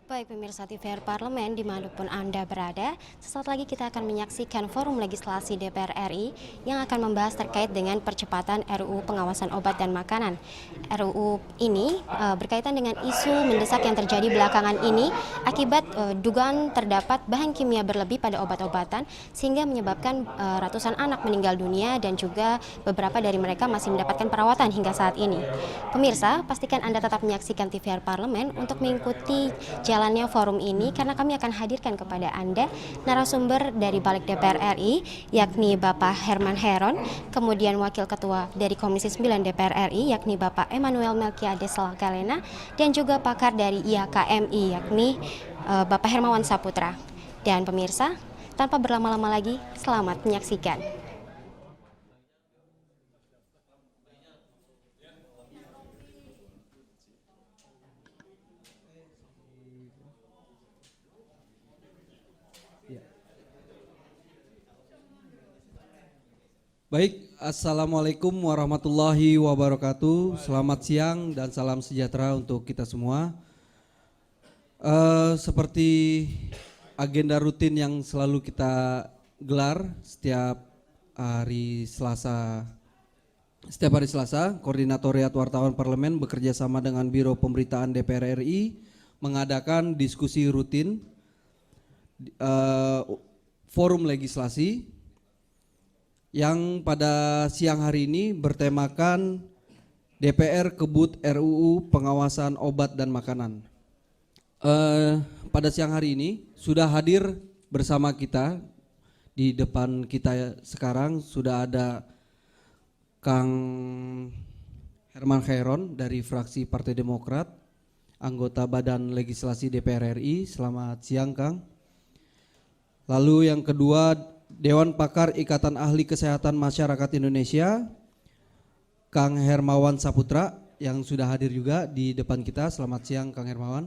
Baik pemirsa TVR Parlemen dimanapun Anda berada, sesaat lagi kita akan menyaksikan forum legislasi DPR RI yang akan membahas terkait dengan percepatan RUU pengawasan obat dan makanan. RUU ini berkaitan dengan isu mendesak yang terjadi belakangan ini akibat dugaan terdapat bahan kimia berlebih pada obat-obatan sehingga menyebabkan ratusan anak meninggal dunia dan juga beberapa dari mereka masih mendapatkan perawatan hingga saat ini. Pemirsa, pastikan Anda tetap menyaksikan TVR Parlemen untuk mengikuti jalannya forum ini karena kami akan hadirkan kepada Anda narasumber dari Balik DPR RI yakni Bapak Herman Heron, kemudian Wakil Ketua dari Komisi 9 DPR RI yakni Bapak Emmanuel Melkiades Kalena dan juga pakar dari IAKMI yakni Bapak Hermawan Saputra. Dan pemirsa, tanpa berlama-lama lagi, selamat menyaksikan. Baik, Assalamualaikum warahmatullahi wabarakatuh. Selamat siang dan salam sejahtera untuk kita semua. Seperti agenda rutin yang selalu kita gelar setiap hari Selasa, Koordinatoriat Wartawan Parlemen bekerja sama dengan Biro Pemberitaan DPR RI mengadakan diskusi rutin forum legislasi yang pada siang hari ini bertemakan DPR kebut RUU pengawasan obat dan makanan. Pada siang hari ini sudah hadir bersama kita di depan kita sekarang sudah ada Kang Herman Heron dari fraksi Partai Demokrat, anggota Badan Legislasi DPR RI. Selamat siang, Kang. Lalu yang kedua, Dewan Pakar Ikatan Ahli Kesehatan Masyarakat Indonesia, Kang Hermawan Saputra yang sudah hadir juga di depan kita. Selamat siang, Kang Hermawan.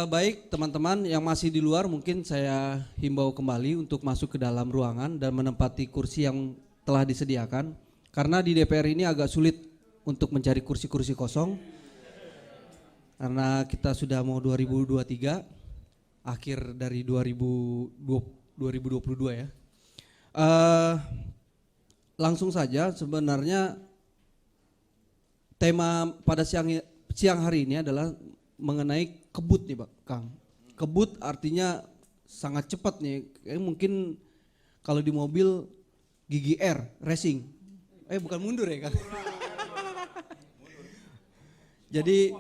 Baik teman-teman yang masih di luar, mungkin saya himbau kembali untuk masuk ke dalam ruangan dan menempati kursi yang telah disediakan. Karena di DPR ini agak sulit untuk mencari kursi-kursi kosong. Karena kita sudah mau 2023. Akhir dari 2022 ya. Langsung saja, sebenarnya tema pada siang hari ini adalah mengenai kebut nih, Pak Kang. Kebut artinya sangat cepat nih. Mungkin kalau di mobil gigi R racing. Bukan mundur ya, Kang. Jadi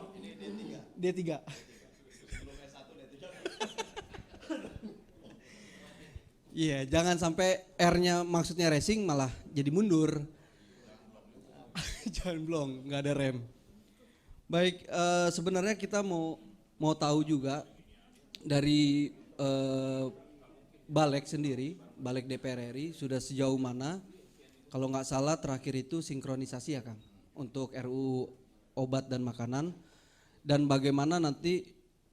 D3. Iya, jangan sampai R-nya maksudnya racing malah jadi mundur. Jangan blong, nggak ada rem. Baik, sebenarnya kita mau tahu juga dari Balik sendiri, Balik DPR RI sudah sejauh mana? Kalau nggak salah terakhir itu sinkronisasi ya, Kang, untuk RUU obat dan makanan. Dan bagaimana nanti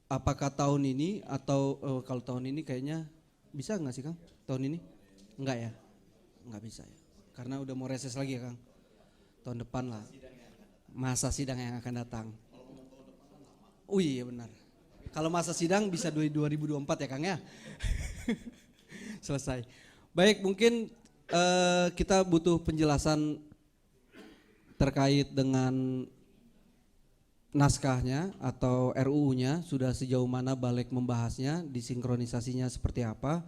apakah tahun ini atau kalau tahun ini kayaknya bisa nggak sih, Kang? Tahun ini? Enggak ya? Enggak bisa ya. Karena udah mau reses lagi ya, Kang. Tahun depan lah. Masa sidang yang akan datang. Oh iya benar. Kalau masa sidang bisa 2024 ya, Kang ya. Selesai. Baik, mungkin kita butuh penjelasan terkait dengan naskahnya atau RUU-nya, sudah sejauh mana Balik membahasnya, disinkronisasinya seperti apa.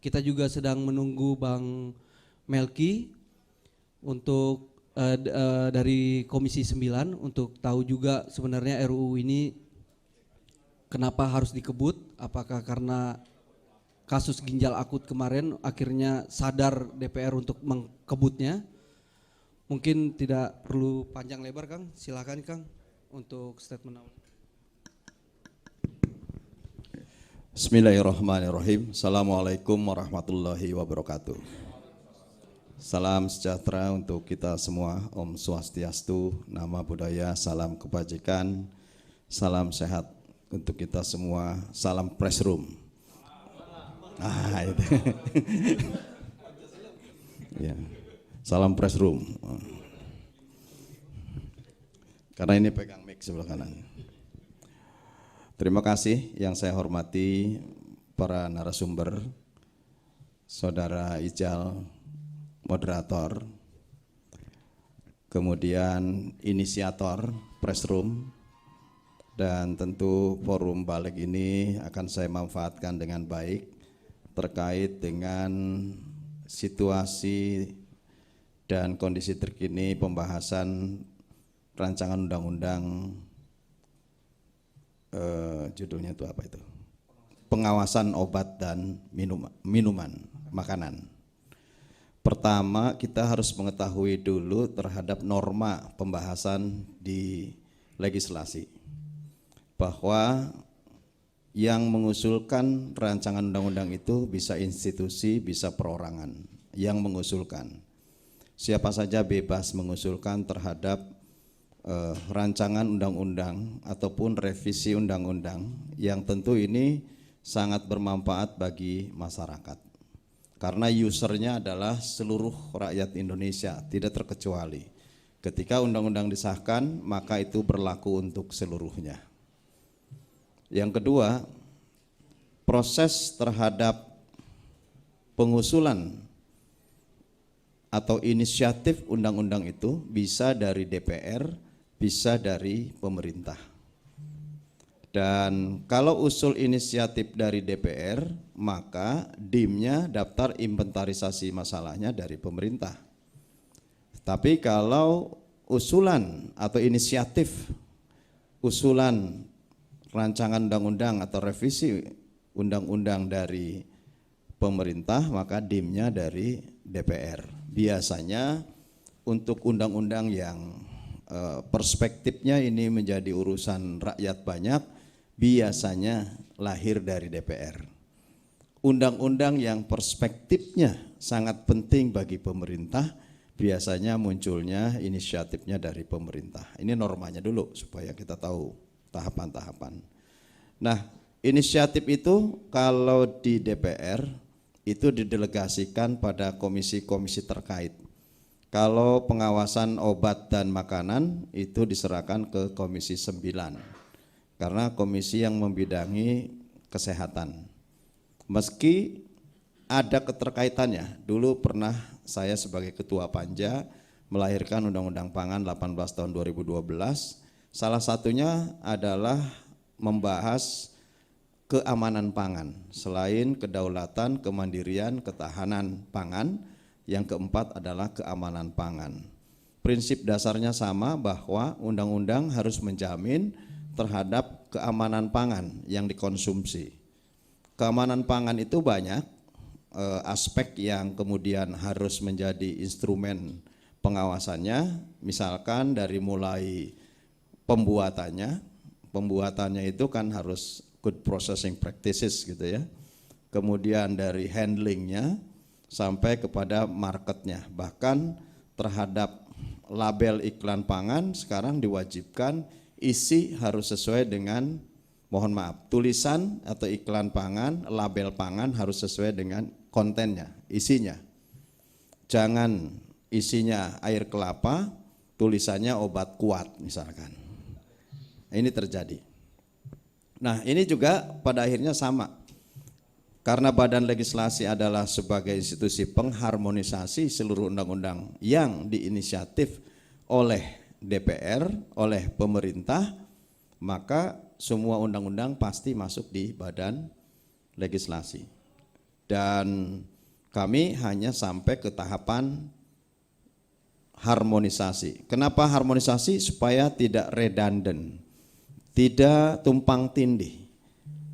Kita juga sedang menunggu Bang Melki untuk dari Komisi 9 untuk tahu juga sebenarnya RUU ini kenapa harus dikebut, apakah karena kasus ginjal akut kemarin akhirnya sadar DPR untuk mengkebutnya. Mungkin tidak perlu panjang lebar, Kang, silakan Kang untuk statement awal. Bismillahirrahmanirrahim. Assalamualaikum warahmatullahi wabarakatuh. Salam sejahtera untuk kita semua. Om Swastiastu, Nama Budaya, salam kebajikan, salam sehat untuk kita semua. Salam press room. Itu. Ya. Salam press room. Karena ini pegang mic sebelah kanan. Terima kasih yang saya hormati para narasumber, Saudara Ijal, moderator, kemudian inisiator press room, dan tentu forum balik ini akan saya manfaatkan dengan baik terkait dengan situasi dan kondisi terkini pembahasan rancangan undang-undang judulnya itu apa itu? Pengawasan obat dan minuman, makanan. Pertama, kita harus mengetahui dulu terhadap norma pembahasan di legislasi, bahwa yang mengusulkan rancangan undang-undang itu bisa institusi, bisa perorangan yang mengusulkan. Siapa saja bebas mengusulkan terhadap rancangan undang-undang ataupun revisi undang-undang yang tentu ini sangat bermanfaat bagi masyarakat. Karena usernya adalah seluruh rakyat Indonesia, tidak terkecuali. Ketika undang-undang disahkan, maka itu berlaku untuk seluruhnya. Yang kedua, proses terhadap pengusulan atau inisiatif undang-undang itu bisa dari DPR, bisa dari pemerintah. Dan kalau usul inisiatif dari DPR, maka DIM-nya, daftar inventarisasi masalahnya, dari pemerintah. Tapi kalau usulan atau inisiatif usulan rancangan undang-undang atau revisi undang-undang dari pemerintah, maka DIM-nya dari DPR. Biasanya untuk undang-undang yang perspektifnya ini menjadi urusan rakyat banyak, biasanya lahir dari DPR. Undang-undang yang perspektifnya sangat penting bagi pemerintah, biasanya munculnya inisiatifnya dari pemerintah. Ini normanya dulu supaya kita tahu tahapan-tahapan. Nah, inisiatif itu kalau di DPR itu didelegasikan pada komisi-komisi terkait. Kalau pengawasan obat dan makanan itu diserahkan ke Komisi 9, karena komisi yang membidangi kesehatan. Meski ada keterkaitannya, dulu pernah saya sebagai Ketua Panja melahirkan Undang-Undang Pangan 18 tahun 2012, salah satunya adalah membahas keamanan pangan, selain kedaulatan, kemandirian, ketahanan pangan. Yang keempat adalah keamanan pangan. Prinsip dasarnya sama, bahwa undang-undang harus menjamin terhadap keamanan pangan yang dikonsumsi. Keamanan pangan itu banyak aspek yang kemudian harus menjadi instrumen pengawasannya, misalkan dari mulai pembuatannya itu kan harus good processing practices gitu ya. Kemudian dari handlingnya sampai kepada marketnya, bahkan terhadap label iklan pangan sekarang diwajibkan isi harus sesuai dengan, mohon maaf, tulisan atau iklan pangan, label pangan harus sesuai dengan kontennya, isinya. Jangan isinya air kelapa, tulisannya obat kuat misalkan. Ini terjadi. Nah, ini juga pada akhirnya sama. Karena badan legislasi adalah sebagai institusi pengharmonisasi seluruh undang-undang yang diinisiatif oleh DPR, oleh pemerintah, maka semua undang-undang pasti masuk di badan legislasi. Dan kami hanya sampai ke tahapan harmonisasi. Kenapa harmonisasi? Supaya tidak redundant, tidak tumpang tindih.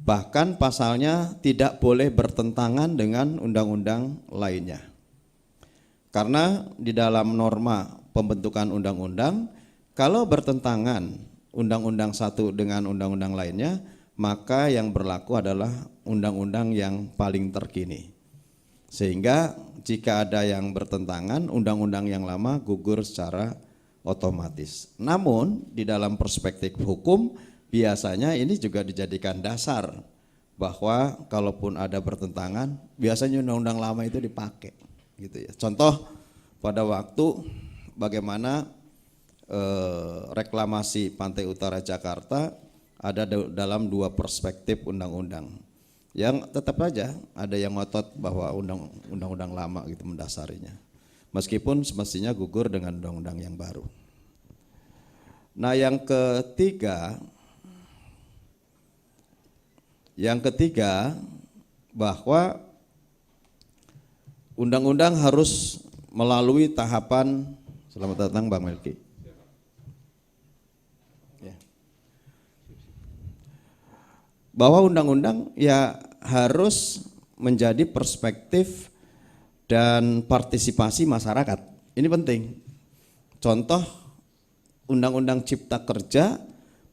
Bahkan pasalnya tidak boleh bertentangan dengan undang-undang lainnya. Karena di dalam norma pembentukan undang-undang, kalau bertentangan undang-undang satu dengan undang-undang lainnya, maka yang berlaku adalah undang-undang yang paling terkini. Sehingga jika ada yang bertentangan, undang-undang yang lama gugur secara otomatis. Namun di dalam perspektif hukum, biasanya ini juga dijadikan dasar bahwa kalaupun ada bertentangan, biasanya undang-undang lama itu dipakai, gitu ya. Contoh pada waktu bagaimana reklamasi Pantai Utara Jakarta ada dalam dua perspektif undang-undang. Yang tetap saja ada yang ngotot bahwa undang-undang lama gitu mendasarinya. Meskipun semestinya gugur dengan undang-undang yang baru. Nah, yang ketiga bahwa undang-undang harus melalui tahapan, selamat datang Bang Melki. Ya. Bahwa undang-undang ya harus menjadi perspektif dan partisipasi masyarakat. Ini penting. Contoh, Undang-Undang Cipta Kerja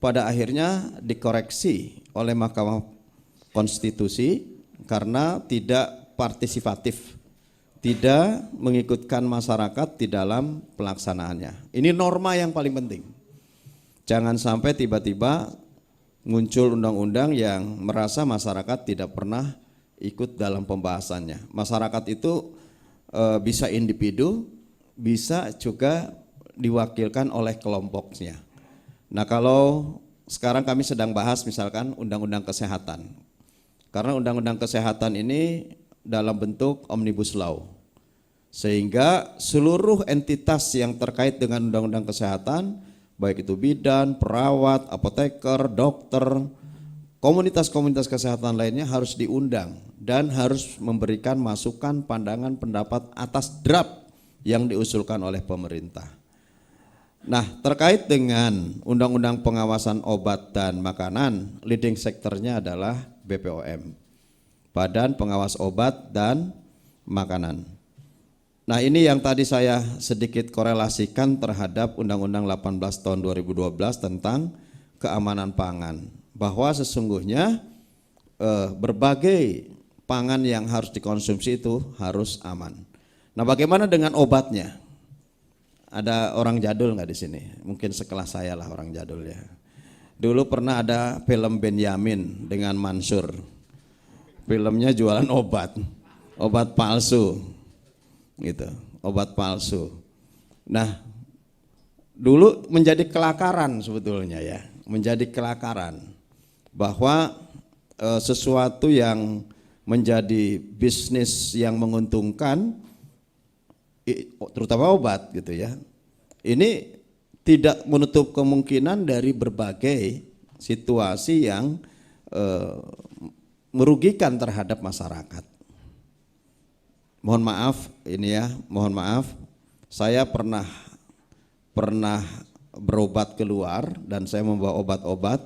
pada akhirnya dikoreksi oleh Mahkamah Konstitusi karena tidak partisipatif, tidak mengikutkan masyarakat di dalam pelaksanaannya. Ini norma yang paling penting. Jangan sampai tiba-tiba muncul undang-undang yang merasa masyarakat tidak pernah ikut dalam pembahasannya. Masyarakat itu bisa individu, bisa juga diwakilkan oleh kelompoknya. Nah, kalau sekarang kami sedang bahas misalkan undang-undang kesehatan. Karena undang-undang kesehatan ini dalam bentuk omnibus law. Sehingga seluruh entitas yang terkait dengan undang-undang kesehatan, baik itu bidan, perawat, apoteker, dokter, komunitas-komunitas kesehatan lainnya harus diundang dan harus memberikan masukan, pandangan, pendapat atas draft yang diusulkan oleh pemerintah. Nah, terkait dengan Undang-Undang Pengawasan Obat dan Makanan, leading sektornya adalah BPOM, Badan Pengawas Obat dan Makanan. Nah, ini yang tadi saya sedikit korelasikan terhadap Undang-Undang 18 tahun 2012 tentang keamanan pangan, bahwa sesungguhnya berbagai pangan yang harus dikonsumsi itu harus aman. Nah, bagaimana dengan obatnya? Ada orang jadul nggak di sini? Mungkin sekelas saya lah orang jadul ya. Dulu pernah ada film Benyamin dengan Mansur. Filmnya jualan obat palsu. Gitu, obat palsu. Nah, dulu menjadi kelakaran sebetulnya ya, menjadi kelakaran bahwa sesuatu yang menjadi bisnis yang menguntungkan, terutama obat gitu ya, ini tidak menutup kemungkinan dari berbagai situasi yang merugikan terhadap masyarakat. Mohon maaf ini ya, mohon maaf, saya pernah berobat keluar dan saya membawa obat-obat.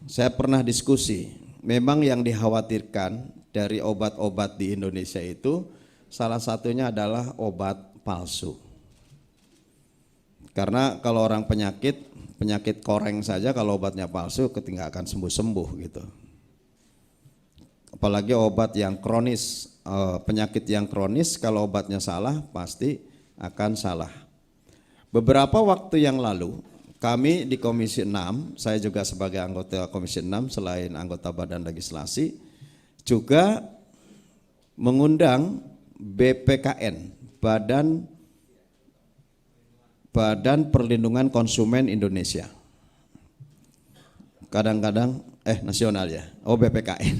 Saya pernah diskusi, memang yang dikhawatirkan dari obat-obat di Indonesia itu salah satunya adalah obat palsu. Karena kalau orang penyakit koreng saja kalau obatnya palsu ketika akan sembuh-sembuh gitu. Apalagi obat yang kronis, penyakit yang kronis kalau obatnya salah pasti akan salah. Beberapa waktu yang lalu kami di Komisi 6, saya juga sebagai anggota Komisi 6 selain anggota Badan Legislasi juga mengundang BPKN, Badan Perlindungan Konsumen Indonesia. Kadang-kadang nasional ya. Oh, BPKN.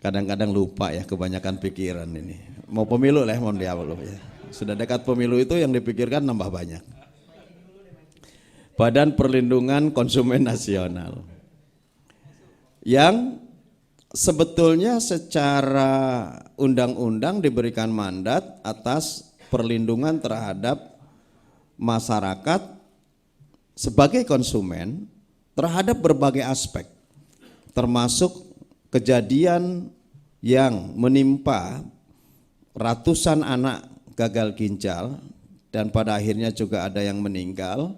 Kadang-kadang lupa ya, kebanyakan pikiran ini. Mau pemilu lah, mohon diawal ya. Sudah dekat pemilu itu yang dipikirkan nambah banyak. Badan Perlindungan Konsumen Nasional. Yang sebetulnya secara undang-undang diberikan mandat atas perlindungan terhadap masyarakat sebagai konsumen terhadap berbagai aspek, termasuk kejadian yang menimpa ratusan anak gagal ginjal dan pada akhirnya juga ada yang meninggal.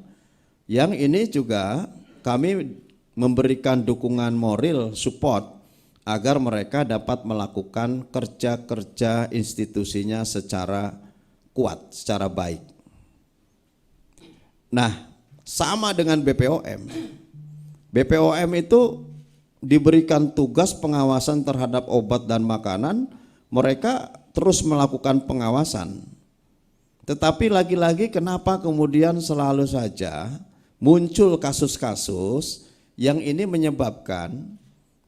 Yang ini juga kami memberikan dukungan moral support agar mereka dapat melakukan kerja-kerja institusinya secara kuat, secara baik. Nah, sama dengan BPOM. BPOM itu diberikan tugas pengawasan terhadap obat dan makanan, mereka terus melakukan pengawasan. Tetapi lagi-lagi kenapa kemudian selalu saja muncul kasus-kasus yang ini menyebabkan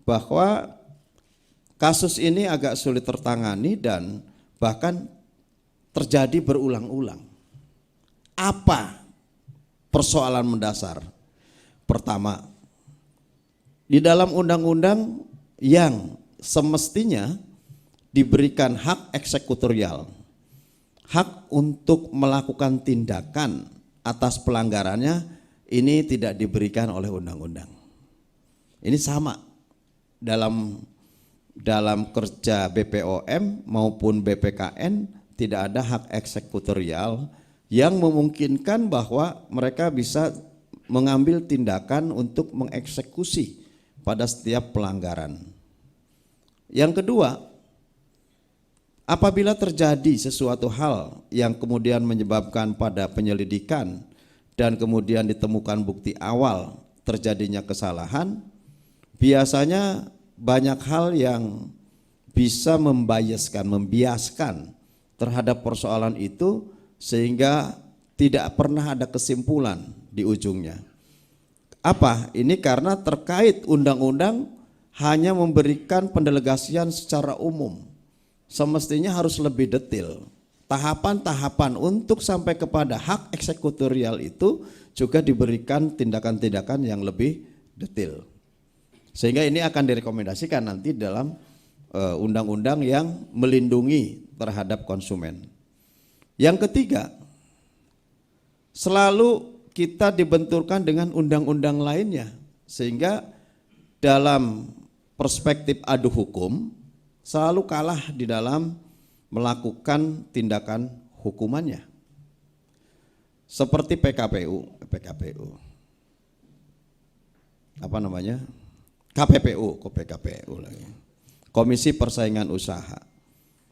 bahwa kasus ini agak sulit tertangani dan bahkan terjadi berulang-ulang. Apa persoalan mendasar? Pertama, di dalam undang-undang yang semestinya diberikan hak eksekutorial, hak untuk melakukan tindakan atas pelanggarannya, ini tidak diberikan oleh undang-undang. Ini sama dalam kerja BPOM maupun BPKN, tidak ada hak eksekutorial yang memungkinkan bahwa mereka bisa mengambil tindakan untuk mengeksekusi pada setiap pelanggaran. Yang kedua, apabila terjadi sesuatu hal yang kemudian menyebabkan pada penyelidikan dan kemudian ditemukan bukti awal terjadinya kesalahan, biasanya banyak hal yang bisa membiaskan terhadap persoalan itu sehingga tidak pernah ada kesimpulan di ujungnya. Apa? Ini karena terkait undang-undang hanya memberikan pendelegasian secara umum. Semestinya harus lebih detail. Tahapan-tahapan untuk sampai kepada hak eksekutorial itu juga diberikan tindakan-tindakan yang lebih detail. Sehingga ini akan direkomendasikan nanti dalam undang-undang yang melindungi terhadap konsumen. Yang ketiga, selalu kita dibenturkan dengan undang-undang lainnya, sehingga dalam perspektif adu hukum selalu kalah di dalam melakukan tindakan hukumannya. Seperti PKPU. Apa namanya? KPPU lagi. Komisi Persaingan Usaha.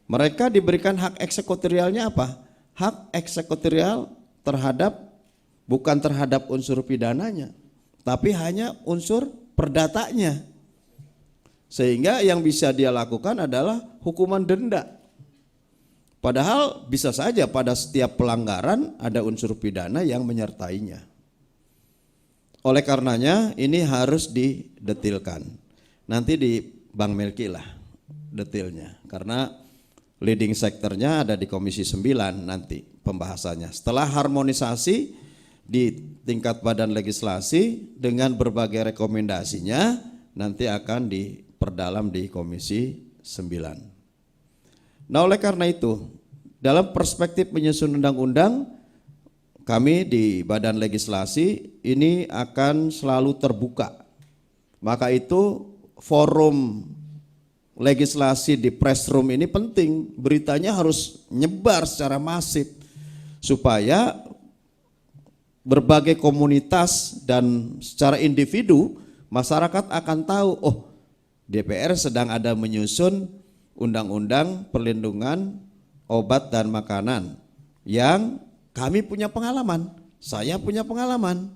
Mereka diberikan hak eksekutorialnya apa? Hak eksekutorial bukan terhadap unsur pidananya, tapi hanya unsur perdatanya. Sehingga yang bisa dia lakukan adalah hukuman denda. Padahal bisa saja pada setiap pelanggaran ada unsur pidana yang menyertainya. Oleh karenanya ini harus didetilkan. Nanti di Bang Melki lah detailnya, karena leading sektornya ada di Komisi 9 nanti pembahasannya. Setelah harmonisasi di tingkat badan legislasi dengan berbagai rekomendasinya, nanti akan diperdalam di Komisi 9. Nah, oleh karena itu, dalam perspektif menyusun undang-undang, kami di badan legislasi ini akan selalu terbuka. Maka itu forum legislasi di press room ini penting, beritanya harus nyebar secara masif supaya berbagai komunitas dan secara individu masyarakat akan tahu, oh DPR sedang ada menyusun undang-undang perlindungan obat dan makanan yang kami punya pengalaman, saya punya pengalaman,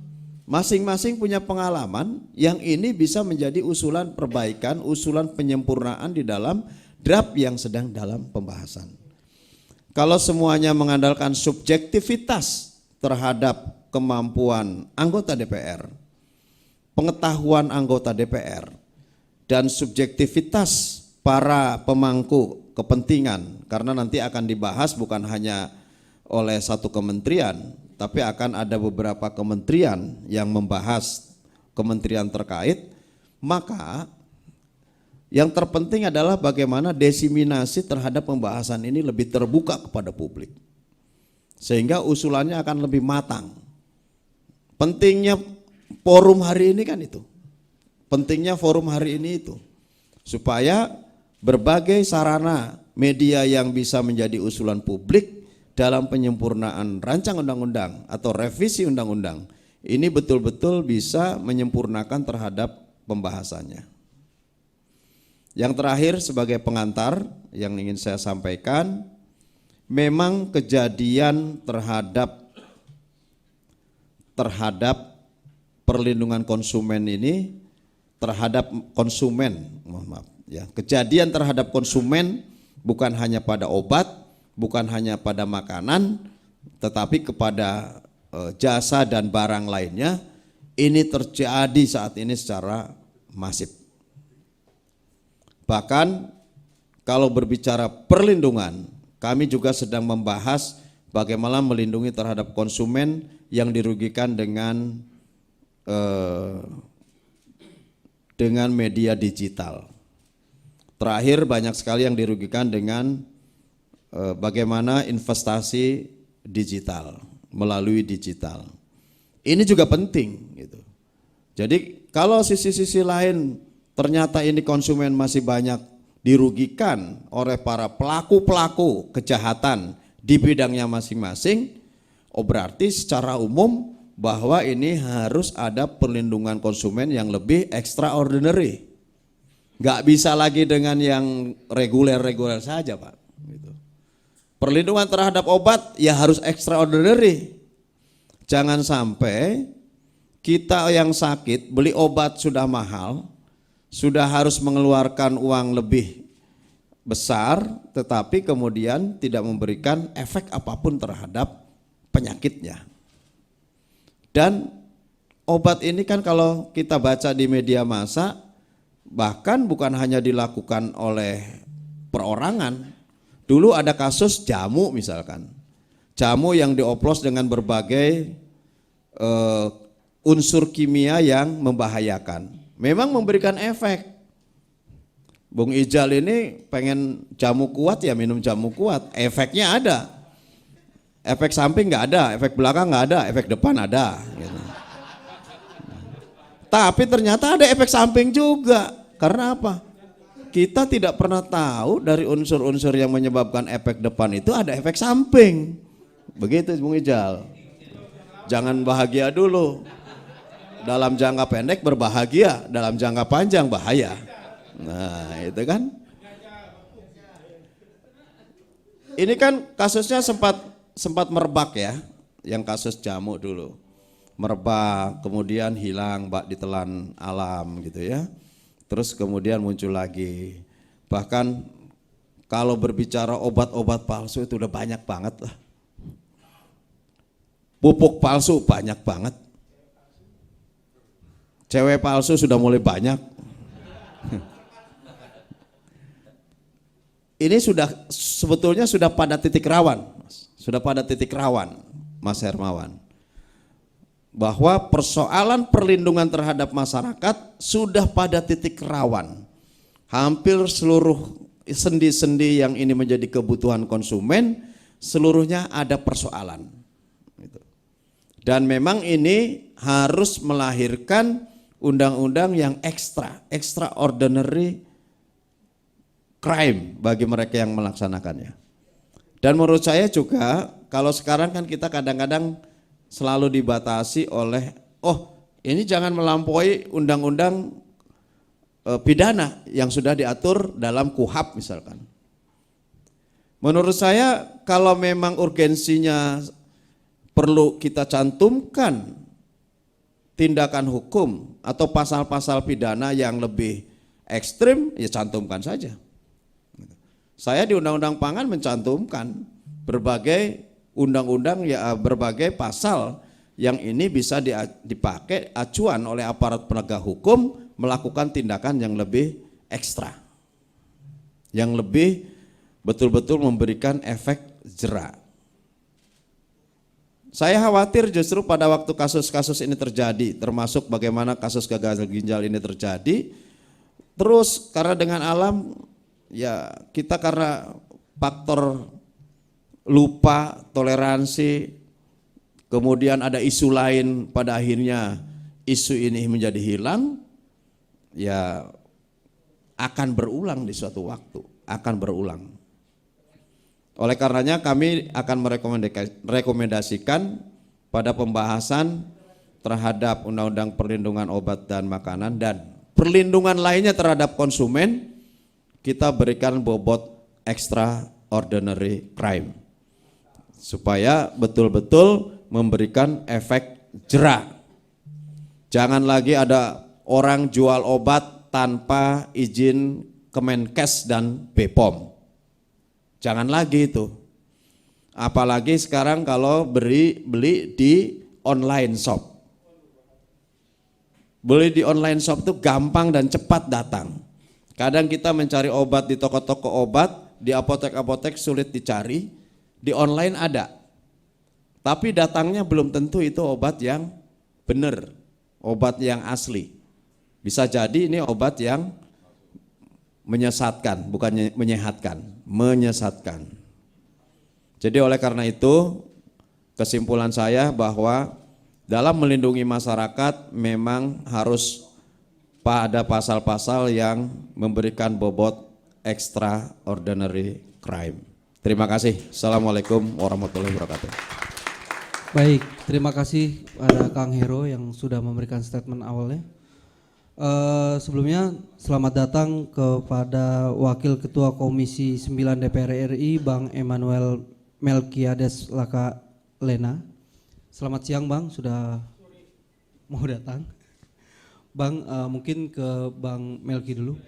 masing-masing punya pengalaman yang ini bisa menjadi usulan perbaikan, usulan penyempurnaan di dalam draft yang sedang dalam pembahasan. Kalau semuanya mengandalkan subjektivitas terhadap kemampuan anggota DPR, pengetahuan anggota DPR, dan subjektivitas para pemangku kepentingan, karena nanti akan dibahas bukan hanya oleh satu kementerian, tapi akan ada beberapa kementerian yang membahas kementerian terkait, maka yang terpenting adalah bagaimana diseminasi terhadap pembahasan ini lebih terbuka kepada publik, sehingga usulannya akan lebih matang. Pentingnya forum hari ini kan itu, pentingnya forum hari ini itu, supaya berbagai sarana media yang bisa menjadi usulan publik dalam penyempurnaan rancang undang-undang atau revisi undang-undang ini betul-betul bisa menyempurnakan terhadap pembahasannya. Yang terakhir sebagai pengantar yang ingin saya sampaikan, memang kejadian terhadap perlindungan konsumen ini terhadap konsumen, mohon maaf ya, kejadian terhadap konsumen bukan hanya pada obat, bukan hanya pada makanan, tetapi kepada jasa dan barang lainnya ini terjadi saat ini secara masif. Bahkan kalau berbicara perlindungan, kami juga sedang membahas bagaimana melindungi terhadap konsumen yang dirugikan dengan media digital. Terakhir banyak sekali yang dirugikan dengan bagaimana investasi digital melalui digital. Ini juga penting gitu. Jadi kalau sisi-sisi lain ternyata ini konsumen masih banyak dirugikan oleh para pelaku-pelaku kejahatan di bidangnya masing-masing, berarti secara umum bahwa ini harus ada perlindungan konsumen yang lebih extraordinary. Nggak bisa lagi dengan yang reguler-reguler saja, Pak. Gitu. Perlindungan terhadap obat ya harus extraordinary. Jangan sampai kita yang sakit beli obat sudah mahal, sudah harus mengeluarkan uang lebih besar, tetapi kemudian tidak memberikan efek apapun terhadap penyakitnya. Dan obat ini kan kalau kita baca di media massa, bahkan bukan hanya dilakukan oleh perorangan. Dulu ada kasus jamu misalkan, jamu yang dioplos dengan berbagai unsur kimia yang membahayakan. Memang memberikan efek. Bung Ijal ini pengen jamu kuat ya minum jamu kuat, efeknya ada. Efek samping nggak ada, efek belakang nggak ada, efek depan ada. Gitu. Tapi ternyata ada efek samping juga. Karena apa? Kita tidak pernah tahu dari unsur-unsur yang menyebabkan efek depan itu ada efek samping. Begitu Bung Ijal. Jangan bahagia dulu. Dalam jangka pendek berbahagia, dalam jangka panjang bahaya. Nah itu kan. Ini kan kasusnya sempat merebak ya, yang kasus jamu dulu. Merebak, kemudian hilang ditelan alam gitu ya. Terus kemudian muncul lagi. Bahkan kalau berbicara obat-obat palsu itu udah banyak banget lah. Pupuk palsu banyak banget. Cewek palsu sudah mulai banyak. Ini sebetulnya sudah pada titik rawan. Sudah pada titik rawan, Mas Hermawan. Bahwa persoalan perlindungan terhadap masyarakat sudah pada titik rawan. Hampir seluruh sendi-sendi yang ini menjadi kebutuhan konsumen, seluruhnya ada persoalan. Dan memang ini harus melahirkan undang-undang yang extraordinary crime bagi mereka yang melaksanakannya. Dan menurut saya juga kalau sekarang kan kita kadang-kadang selalu dibatasi oleh ini jangan melampaui undang-undang pidana yang sudah diatur dalam KUHP misalkan. Menurut saya kalau memang urgensinya perlu kita cantumkan tindakan hukum atau pasal-pasal pidana yang lebih ekstrim, ya cantumkan saja. Saya di Undang-Undang Pangan mencantumkan berbagai undang-undang ya berbagai pasal yang ini bisa dipakai acuan oleh aparat penegak hukum melakukan tindakan yang lebih ekstra, yang lebih betul-betul memberikan efek jera. Saya khawatir justru pada waktu kasus-kasus ini terjadi, termasuk bagaimana kasus gagal ginjal ini terjadi, terus karena dengan alam, ya kita karena faktor lupa, toleransi, kemudian ada isu lain, pada akhirnya isu ini menjadi hilang, ya akan berulang di suatu waktu, akan berulang. Oleh karenanya kami akan merekomendasikan pada pembahasan terhadap Undang-Undang Perlindungan Obat dan Makanan dan perlindungan lainnya terhadap konsumen, kita berikan bobot extraordinary crime supaya betul-betul memberikan efek jera. Jangan lagi ada orang jual obat tanpa izin Kemenkes dan BPOM. Jangan lagi itu. Apalagi sekarang kalau beli di online shop. Beli di online shop itu gampang dan cepat datang. Kadang kita mencari obat di toko-toko obat, di apotek-apotek sulit dicari, di online ada. Tapi datangnya belum tentu itu obat yang benar, obat yang asli. Bisa jadi ini obat yang menyesatkan, bukan menyehatkan, menyesatkan. Jadi oleh karena itu, kesimpulan saya bahwa dalam melindungi masyarakat memang harus ada pasal-pasal yang memberikan bobot extraordinary crime. Terima kasih. Assalamualaikum warahmatullahi wabarakatuh. Baik, terima kasih pada Kang Hero yang sudah memberikan statement awalnya. Sebelumnya selamat datang kepada Wakil Ketua Komisi 9 DPR RI Bang Emmanuel Melkiades Laka Lena. Selamat siang Bang, sudah mau datang. Bang, mungkin ke Bang Melki dulu.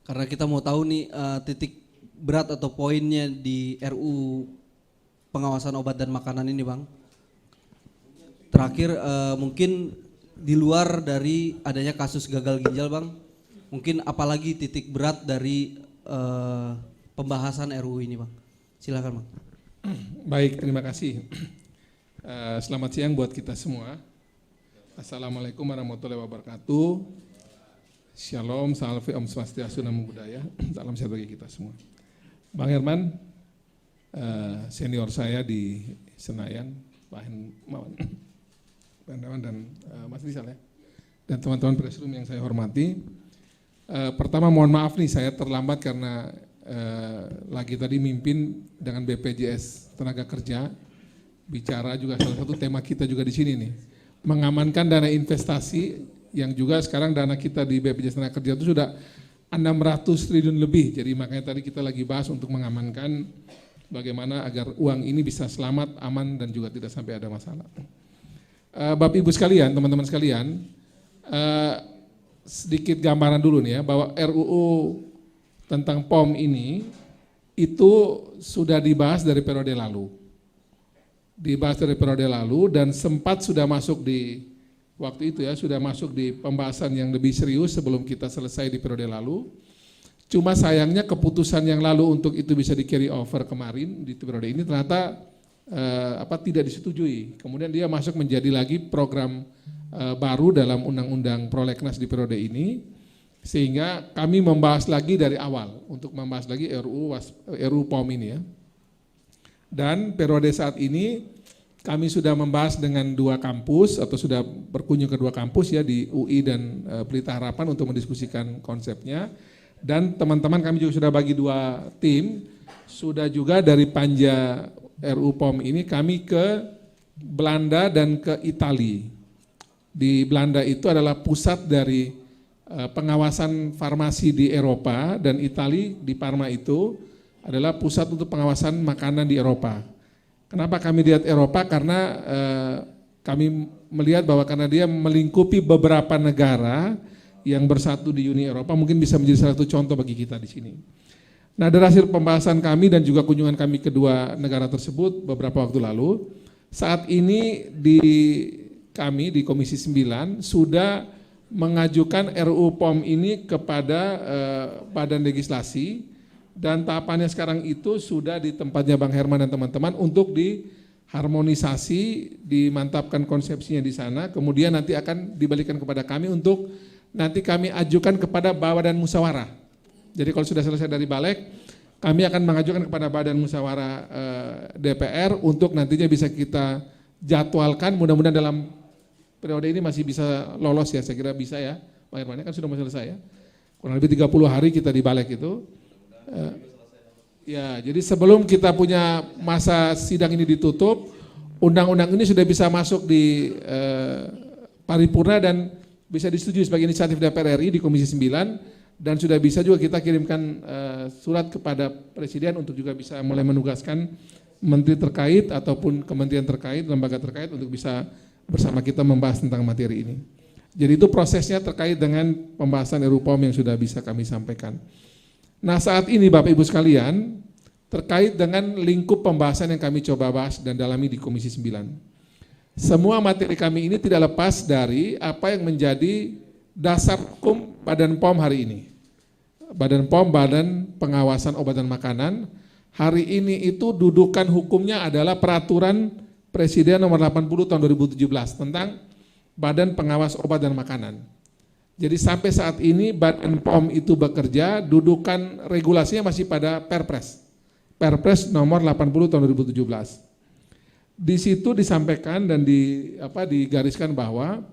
Karena kita mau tahu nih titik berat atau poinnya di RU pengawasan obat dan makanan ini Bang. Terakhir mungkin di luar dari adanya kasus gagal ginjal Bang, mungkin apalagi titik berat dari pembahasan RU ini Bang. Silakan Bang. Baik, terima kasih. Selamat siang buat kita semua. Assalamualaikum warahmatullahi wabarakatuh. Shalom, salve, om swastiastu, namo buddhaya. Salam sehat bagi kita semua. Bang Herman, senior saya di Senayan, Pak Hendrawan dan Mas Rizal ya, dan teman-teman presidium yang saya hormati. Pertama mohon maaf nih saya terlambat karena lagi tadi mimpin dengan BPJS Tenaga Kerja, bicara juga salah satu tema kita juga di sini nih, mengamankan dana investasi yang juga sekarang dana kita di BPJS Tenaga Kerja itu sudah 600 triliun lebih. Jadi makanya tadi kita lagi bahas untuk mengamankan bagaimana agar uang ini bisa selamat, aman dan juga tidak sampai ada masalah. Bapak Ibu sekalian, teman-teman sekalian, sedikit gambaran dulu nih ya, bahwa RUU tentang POM ini itu sudah dibahas dari periode lalu. Dan sempat sudah masuk di waktu itu ya, sudah masuk di pembahasan yang lebih serius sebelum kita selesai di periode lalu. Cuma sayangnya keputusan yang lalu untuk itu bisa di carry over kemarin di periode ini ternyata tidak disetujui. Kemudian dia masuk menjadi lagi program baru dalam Undang-Undang Prolegnas di periode ini, sehingga kami membahas lagi dari awal untuk membahas lagi RUU POM ini ya. Dan periode saat ini kami sudah membahas dengan 2 kampus atau sudah berkunjung ke 2 kampus ya di UI dan Pelita Harapan untuk mendiskusikan konsepnya. Dan teman-teman kami juga sudah bagi 2 tim, sudah juga dari Panja RUU POM ini kami ke Belanda dan ke Italia. Di Belanda itu adalah pusat dari pengawasan farmasi di Eropa, dan Italia di Parma itu adalah pusat untuk pengawasan makanan di Eropa. Kenapa kami lihat Eropa? Karena kami melihat bahwa karena dia melingkupi beberapa negara yang bersatu di Uni Eropa, mungkin bisa menjadi salah satu contoh bagi kita di sini. Nah, dari hasil pembahasan kami dan juga kunjungan kami ke 2 negara tersebut beberapa waktu lalu, saat ini kami di Komisi 9 sudah mengajukan RUU POM ini kepada Badan Legislasi, dan tahapannya sekarang itu sudah di tempatnya Bang Herman dan teman-teman untuk diharmonisasi, dimantapkan konsepsinya di sana, kemudian nanti akan dibalikan kepada kami untuk nanti kami ajukan kepada Badan Musyawarah. Jadi kalau sudah selesai dari Balek, kami akan mengajukan kepada Badan Musyawarah DPR untuk nantinya bisa kita jadwalkan, mudah-mudahan dalam periode ini masih bisa lolos ya, saya kira bisa ya, Bang Herman kan sudah mau selesai ya, kurang lebih 30 hari kita di Balek itu. Ya, jadi sebelum kita punya masa sidang ini ditutup, undang-undang ini sudah bisa masuk di paripurna dan bisa disetujui sebagai inisiatif DPR RI di Komisi 9, dan sudah bisa juga kita kirimkan surat kepada Presiden untuk juga bisa mulai menugaskan menteri terkait ataupun kementerian terkait, lembaga terkait untuk bisa bersama kita membahas tentang materi ini. Jadi itu prosesnya terkait dengan pembahasan RUU POM yang sudah bisa kami sampaikan. Nah, saat ini Bapak Ibu sekalian, terkait dengan lingkup pembahasan yang kami coba bahas dan dalami di Komisi 9. Semua materi kami ini tidak lepas dari apa yang menjadi dasar hukum Badan POM hari ini. Badan POM, Badan Pengawasan Obat dan Makanan, hari ini itu dudukan hukumnya adalah Peraturan Presiden nomor 80 tahun 2017 tentang Badan Pengawas Obat dan Makanan. Jadi sampai saat ini Badan POM itu bekerja, dudukan regulasinya masih pada Perpres. Perpres nomor 80 tahun 2017. Di situ disampaikan dan digariskan bahwa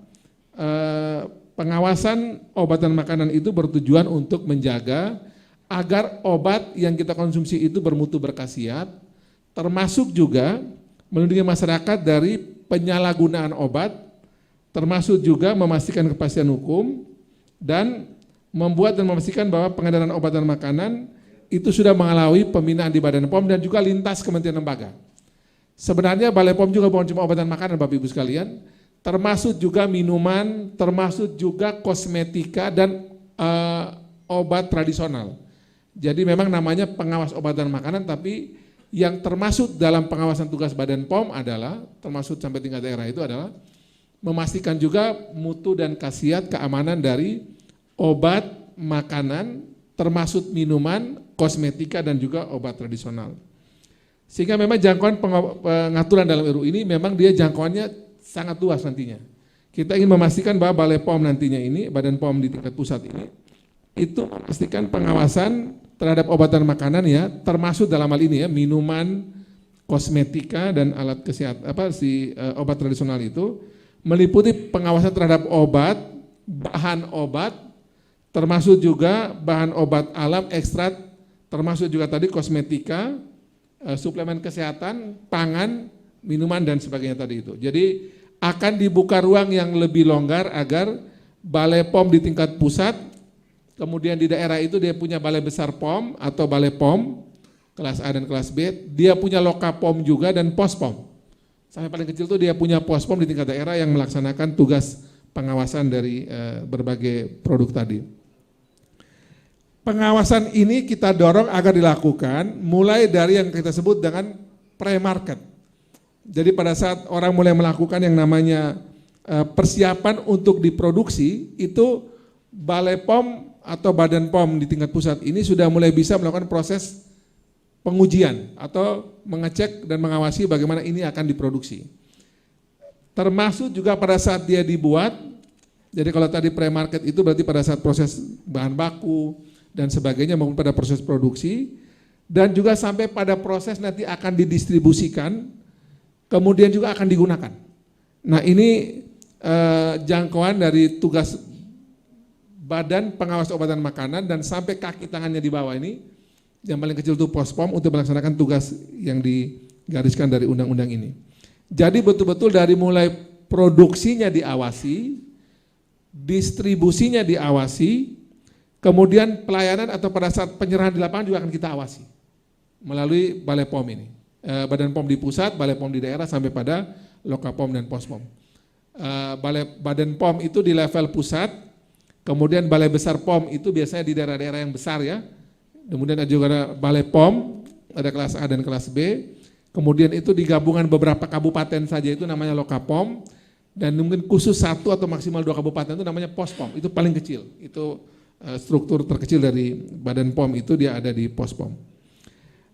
pengawasan obat dan makanan itu bertujuan untuk menjaga agar obat yang kita konsumsi itu bermutu berkhasiat, termasuk juga melindungi masyarakat dari penyalahgunaan obat, termasuk juga memastikan kepastian hukum, dan membuat dan memastikan bahwa pengedaran obat dan makanan itu sudah melalui pembinaan di Badan POM dan juga lintas kementerian lembaga. Sebenarnya Balai POM juga bukan cuma obat dan makanan Bapak Ibu sekalian, termasuk juga minuman, termasuk juga kosmetika dan obat tradisional. Jadi memang namanya pengawas obat dan makanan, tapi yang termasuk dalam pengawasan tugas Badan POM adalah, termasuk sampai tingkat daerah itu adalah memastikan juga mutu dan khasiat keamanan dari obat, makanan, termasuk minuman, kosmetika dan juga obat tradisional. Sehingga memang jangkauan pengaturan dalam RUU ini memang dia jangkauannya sangat luas nantinya. Kita ingin memastikan bahwa Balai POM nantinya ini, Badan POM di tingkat pusat ini, itu memastikan pengawasan terhadap obat dan makanan ya, termasuk dalam hal ini ya, minuman, kosmetika dan alat kesehatan, obat tradisional itu, meliputi pengawasan terhadap obat, bahan obat, termasuk juga bahan obat alam, ekstrak, termasuk juga tadi kosmetika, suplemen kesehatan, pangan, minuman dan sebagainya tadi itu. Jadi akan dibuka ruang yang lebih longgar agar Balai POM di tingkat pusat, kemudian di daerah itu dia punya Balai Besar POM atau Balai POM, kelas A dan kelas B, dia punya Loka POM juga dan Pos POM. Sampai paling kecil itu dia punya Pos POM di tingkat daerah yang melaksanakan tugas pengawasan dari berbagai produk tadi. Pengawasan ini kita dorong agar dilakukan mulai dari yang kita sebut dengan pre-market. Jadi pada saat orang mulai melakukan yang namanya persiapan untuk diproduksi, itu Balai POM atau Badan POM di tingkat pusat ini sudah mulai bisa melakukan proses pengujian atau mengecek dan mengawasi bagaimana ini akan diproduksi. Termasuk juga pada saat dia dibuat, jadi kalau tadi pre-market itu berarti pada saat proses bahan baku, dan sebagainya maupun pada proses produksi, dan juga sampai pada proses nanti akan didistribusikan, kemudian juga akan digunakan. Nah ini jangkauan dari tugas Badan Pengawas Obat dan Makanan dan sampai kaki tangannya di bawah ini, yang paling kecil itu Pos POM untuk melaksanakan tugas yang digariskan dari undang-undang ini. Jadi betul-betul dari mulai produksinya diawasi, distribusinya diawasi, kemudian pelayanan atau pada saat penyerahan di lapangan juga akan kita awasi melalui Balai POM ini. Badan POM di pusat, Balai POM di daerah sampai pada Loka POM dan Pos POM. Badan POM itu di level pusat, kemudian Balai Besar POM itu biasanya di daerah-daerah yang besar ya. Kemudian ada juga Balai POM, ada kelas A dan kelas B. Kemudian itu digabungan beberapa kabupaten saja itu namanya Loka POM, dan mungkin khusus 1 atau maksimal 2 kabupaten itu namanya Pos POM, itu paling kecil. Itu struktur terkecil dari Badan POM itu dia ada di Pos POM.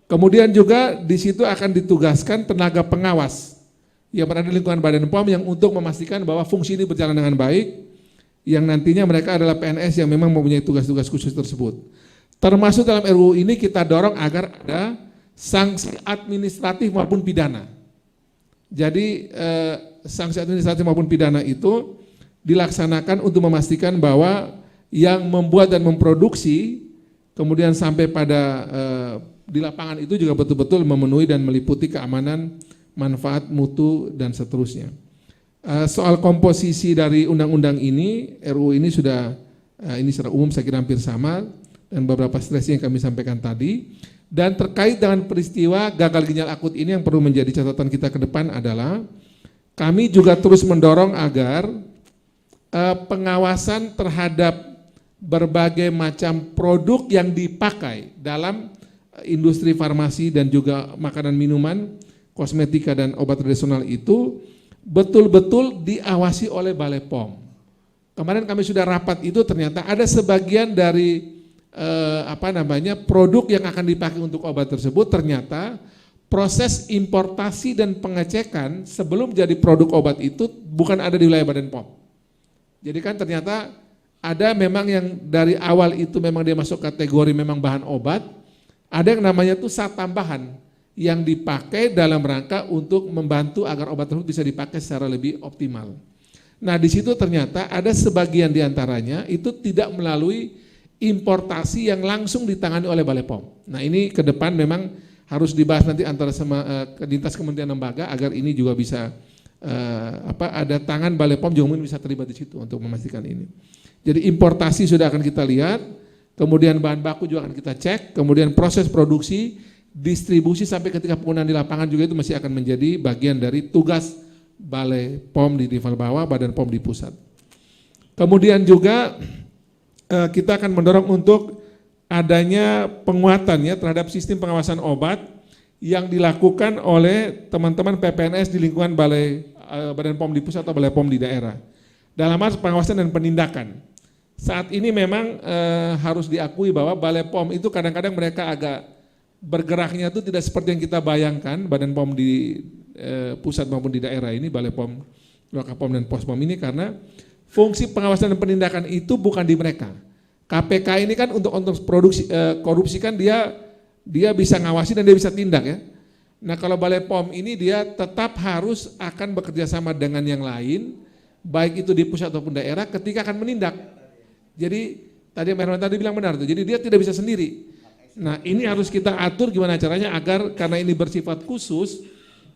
Kemudian juga di situ akan ditugaskan tenaga pengawas yang berada di lingkungan Badan POM yang untuk memastikan bahwa fungsi ini berjalan dengan baik, yang nantinya mereka adalah PNS yang memang mempunyai tugas-tugas khusus tersebut. Termasuk dalam RUU ini kita dorong agar ada sanksi administratif maupun pidana. Jadi sanksi administratif maupun pidana itu dilaksanakan untuk memastikan bahwa yang membuat dan memproduksi kemudian sampai pada di lapangan itu juga betul-betul memenuhi dan meliputi keamanan, manfaat, mutu dan seterusnya. Soal komposisi dari undang-undang ini, RUU ini sudah ini secara umum saya kira hampir sama dan beberapa stresi yang kami sampaikan tadi. Dan terkait dengan peristiwa gagal ginjal akut ini yang perlu menjadi catatan kita ke depan adalah kami juga terus mendorong agar pengawasan terhadap berbagai macam produk yang dipakai dalam industri farmasi dan juga makanan minuman, kosmetika dan obat tradisional itu betul-betul diawasi oleh Balai POM. Kemarin kami sudah rapat itu, ternyata ada sebagian dari produk yang akan dipakai untuk obat tersebut ternyata proses importasi dan pengecekan sebelum jadi produk obat itu bukan ada di wilayah Badan POM. Jadi kan ternyata ada memang yang dari awal itu memang dia masuk kategori memang bahan obat, ada yang namanya tuh zat tambahan yang dipakai dalam rangka untuk membantu agar obat tersebut bisa dipakai secara lebih optimal. Nah di situ ternyata ada sebagian diantaranya itu tidak melalui importasi yang langsung ditangani oleh Balai POM. Nah ini ke depan memang harus dibahas nanti antara lintas kementerian lembaga agar ini juga bisa ada tangan Balai POM juga mungkin bisa terlibat di situ untuk memastikan ini. Jadi importasi sudah akan kita lihat, kemudian bahan baku juga akan kita cek, kemudian proses produksi, distribusi sampai ketika penggunaan di lapangan juga itu masih akan menjadi bagian dari tugas Balai POM di level bawah, Badan POM di pusat. Kemudian juga kita akan mendorong untuk adanya penguatan ya terhadap sistem pengawasan obat yang dilakukan oleh teman-teman PPNS di lingkungan Badan POM di pusat atau Balai POM di daerah. Dalam hal pengawasan dan penindakan. Saat ini memang harus diakui bahwa Balai POM itu kadang-kadang mereka agak bergeraknya itu tidak seperti yang kita bayangkan, Badan POM di pusat maupun di daerah ini, Balai POM, Wakapom dan Pospom ini, karena fungsi pengawasan dan penindakan itu bukan di mereka. KPK ini kan untuk produksi korupsi kan dia bisa ngawasi dan dia bisa tindak ya. Nah kalau Balai POM ini dia tetap harus akan bekerja sama dengan yang lain, baik itu di pusat ataupun daerah ketika akan menindak. Jadi tadi Merwan tadi bilang benar tuh, jadi dia tidak bisa sendiri. Nah ini harus kita atur gimana caranya agar karena ini bersifat khusus,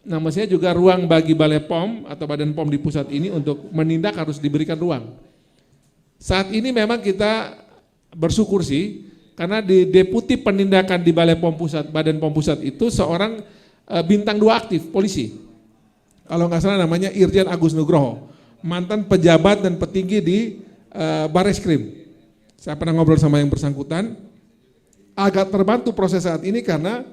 nah mestinya juga ruang bagi Balai POM atau Badan POM di pusat ini untuk menindak harus diberikan ruang. Saat ini memang kita bersyukur sih, karena di Deputi Penindakan di Balai POM Pusat, Badan POM Pusat itu seorang bintang 2 aktif, polisi. Kalau nggak salah namanya Irjen Agus Nugroho, mantan pejabat dan petinggi di Bareskrim. Saya pernah ngobrol sama yang bersangkutan, agak terbantu proses saat ini karena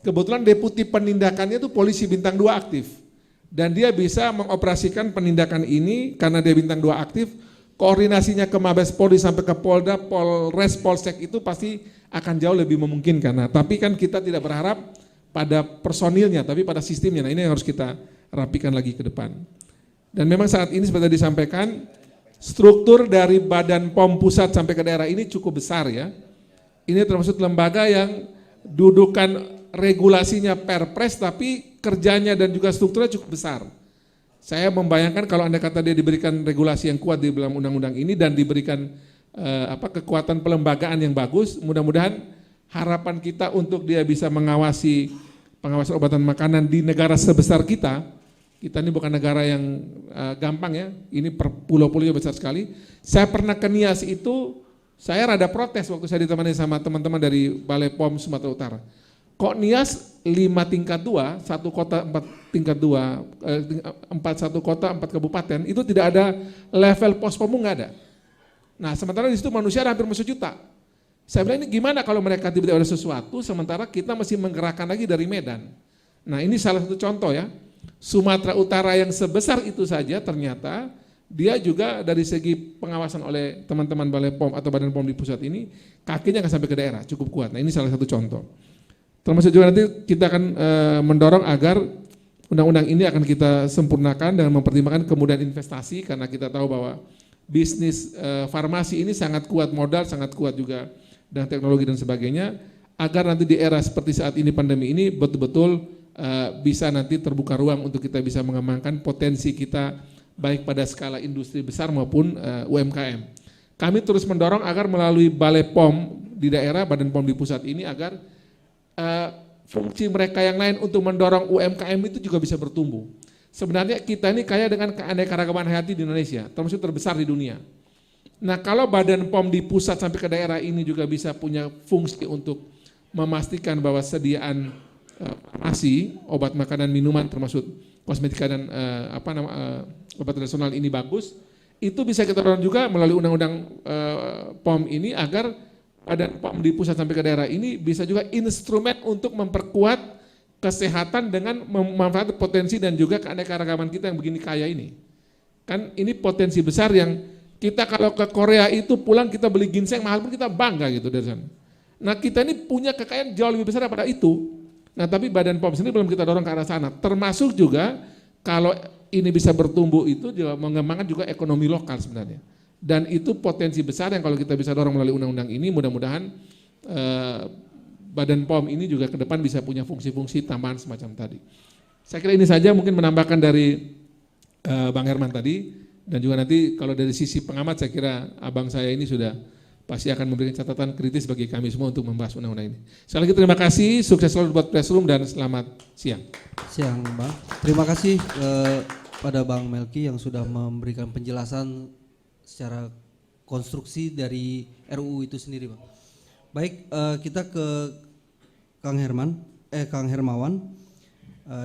kebetulan Deputi Penindakannya itu polisi bintang 2 aktif. Dan dia bisa mengoperasikan penindakan ini karena dia bintang 2 aktif, koordinasinya ke Mabes Polri sampai ke Polda, Polres, Polsek itu pasti akan jauh lebih memungkinkan. Nah, tapi kan kita tidak berharap pada personilnya, tapi pada sistemnya. Nah, ini yang harus kita rapikan lagi ke depan. Dan memang saat ini seperti disampaikan, struktur dari Badan POM pusat sampai ke daerah ini cukup besar ya. Ini termasuk lembaga yang dudukan regulasinya perpres tapi kerjanya dan juga strukturnya cukup besar. Saya membayangkan kalau Anda kata dia diberikan regulasi yang kuat di dalam undang-undang ini dan diberikan kekuatan pelembagaan yang bagus, mudah-mudahan harapan kita untuk dia bisa mengawasi pengawasan obat dan makanan di negara sebesar kita ini bukan negara yang gampang ya, ini per pulau-pulau besar sekali. Saya pernah ke Nias itu, saya rada protes waktu saya ditemani sama teman-teman dari Balai POM Sumatera Utara. Kok Nias 5 tingkat 2, 1 kota 4 tingkat 2, 1 kota 4 kabupaten, itu tidak ada level pospom, nggak ada. Nah sementara di situ manusia ada hampir 1 juta. Saya bilang ini gimana kalau mereka tiba-tiba ada sesuatu, sementara kita masih menggerakkan lagi dari Medan. Nah ini salah satu contoh ya, Sumatera Utara yang sebesar itu saja ternyata dia juga dari segi pengawasan oleh teman-teman Balai POM atau Badan POM di pusat ini, kakinya nggak sampai ke daerah, cukup kuat. Nah ini salah satu contoh. Termasuk juga nanti kita akan mendorong agar undang-undang ini akan kita sempurnakan dengan mempertimbangkan kemudahan investasi, karena kita tahu bahwa bisnis farmasi ini sangat kuat modal, sangat kuat juga dengan teknologi dan sebagainya, agar nanti di era seperti saat ini pandemi ini betul-betul bisa nanti terbuka ruang untuk kita bisa mengembangkan potensi kita baik pada skala industri besar maupun UMKM. Kami terus mendorong agar melalui Balai POM di daerah, Badan POM di pusat ini agar fungsi mereka yang lain untuk mendorong UMKM itu juga bisa bertumbuh. Sebenarnya kita ini kaya dengan keanekaragaman hayati di Indonesia, termasuk terbesar di dunia. Nah kalau Badan POM di pusat sampai ke daerah ini juga bisa punya fungsi untuk memastikan bahwa sediaan farmasi, obat makanan minuman termasuk kosmetika dan obat tradisional ini bagus, itu bisa kita dorong juga melalui undang-undang POM ini agar Badan POM di pusat sampai ke daerah ini bisa juga instrumen untuk memperkuat kesehatan dengan memanfaatkan potensi dan juga keanekaragaman kita yang begini kaya ini. Kan ini potensi besar yang kita kalau ke Korea itu pulang kita beli ginseng mahal pun kita bangga gitu dari sana. Nah kita ini punya kekayaan jauh lebih besar daripada itu. Nah tapi Badan POM sendiri belum kita dorong ke arah sana. Termasuk juga kalau ini bisa bertumbuh itu juga mengembangkan juga ekonomi lokal sebenarnya. Dan itu potensi besar yang kalau kita bisa dorong melalui undang-undang ini mudah-mudahan Badan POM ini juga ke depan bisa punya fungsi-fungsi tambahan semacam tadi. Saya kira ini saja mungkin menambahkan dari Bang Herman tadi, dan juga nanti kalau dari sisi pengamat saya kira abang saya ini sudah pasti akan memberikan catatan kritis bagi kami semua untuk membahas undang-undang ini. Sekali lagi terima kasih, sukses selalu buat Pressroom dan selamat siang. Siang Bang, terima kasih pada Bang Melki yang sudah memberikan penjelasan secara konstruksi dari RUU itu sendiri Bang. Baik, kita ke Kang Hermawan,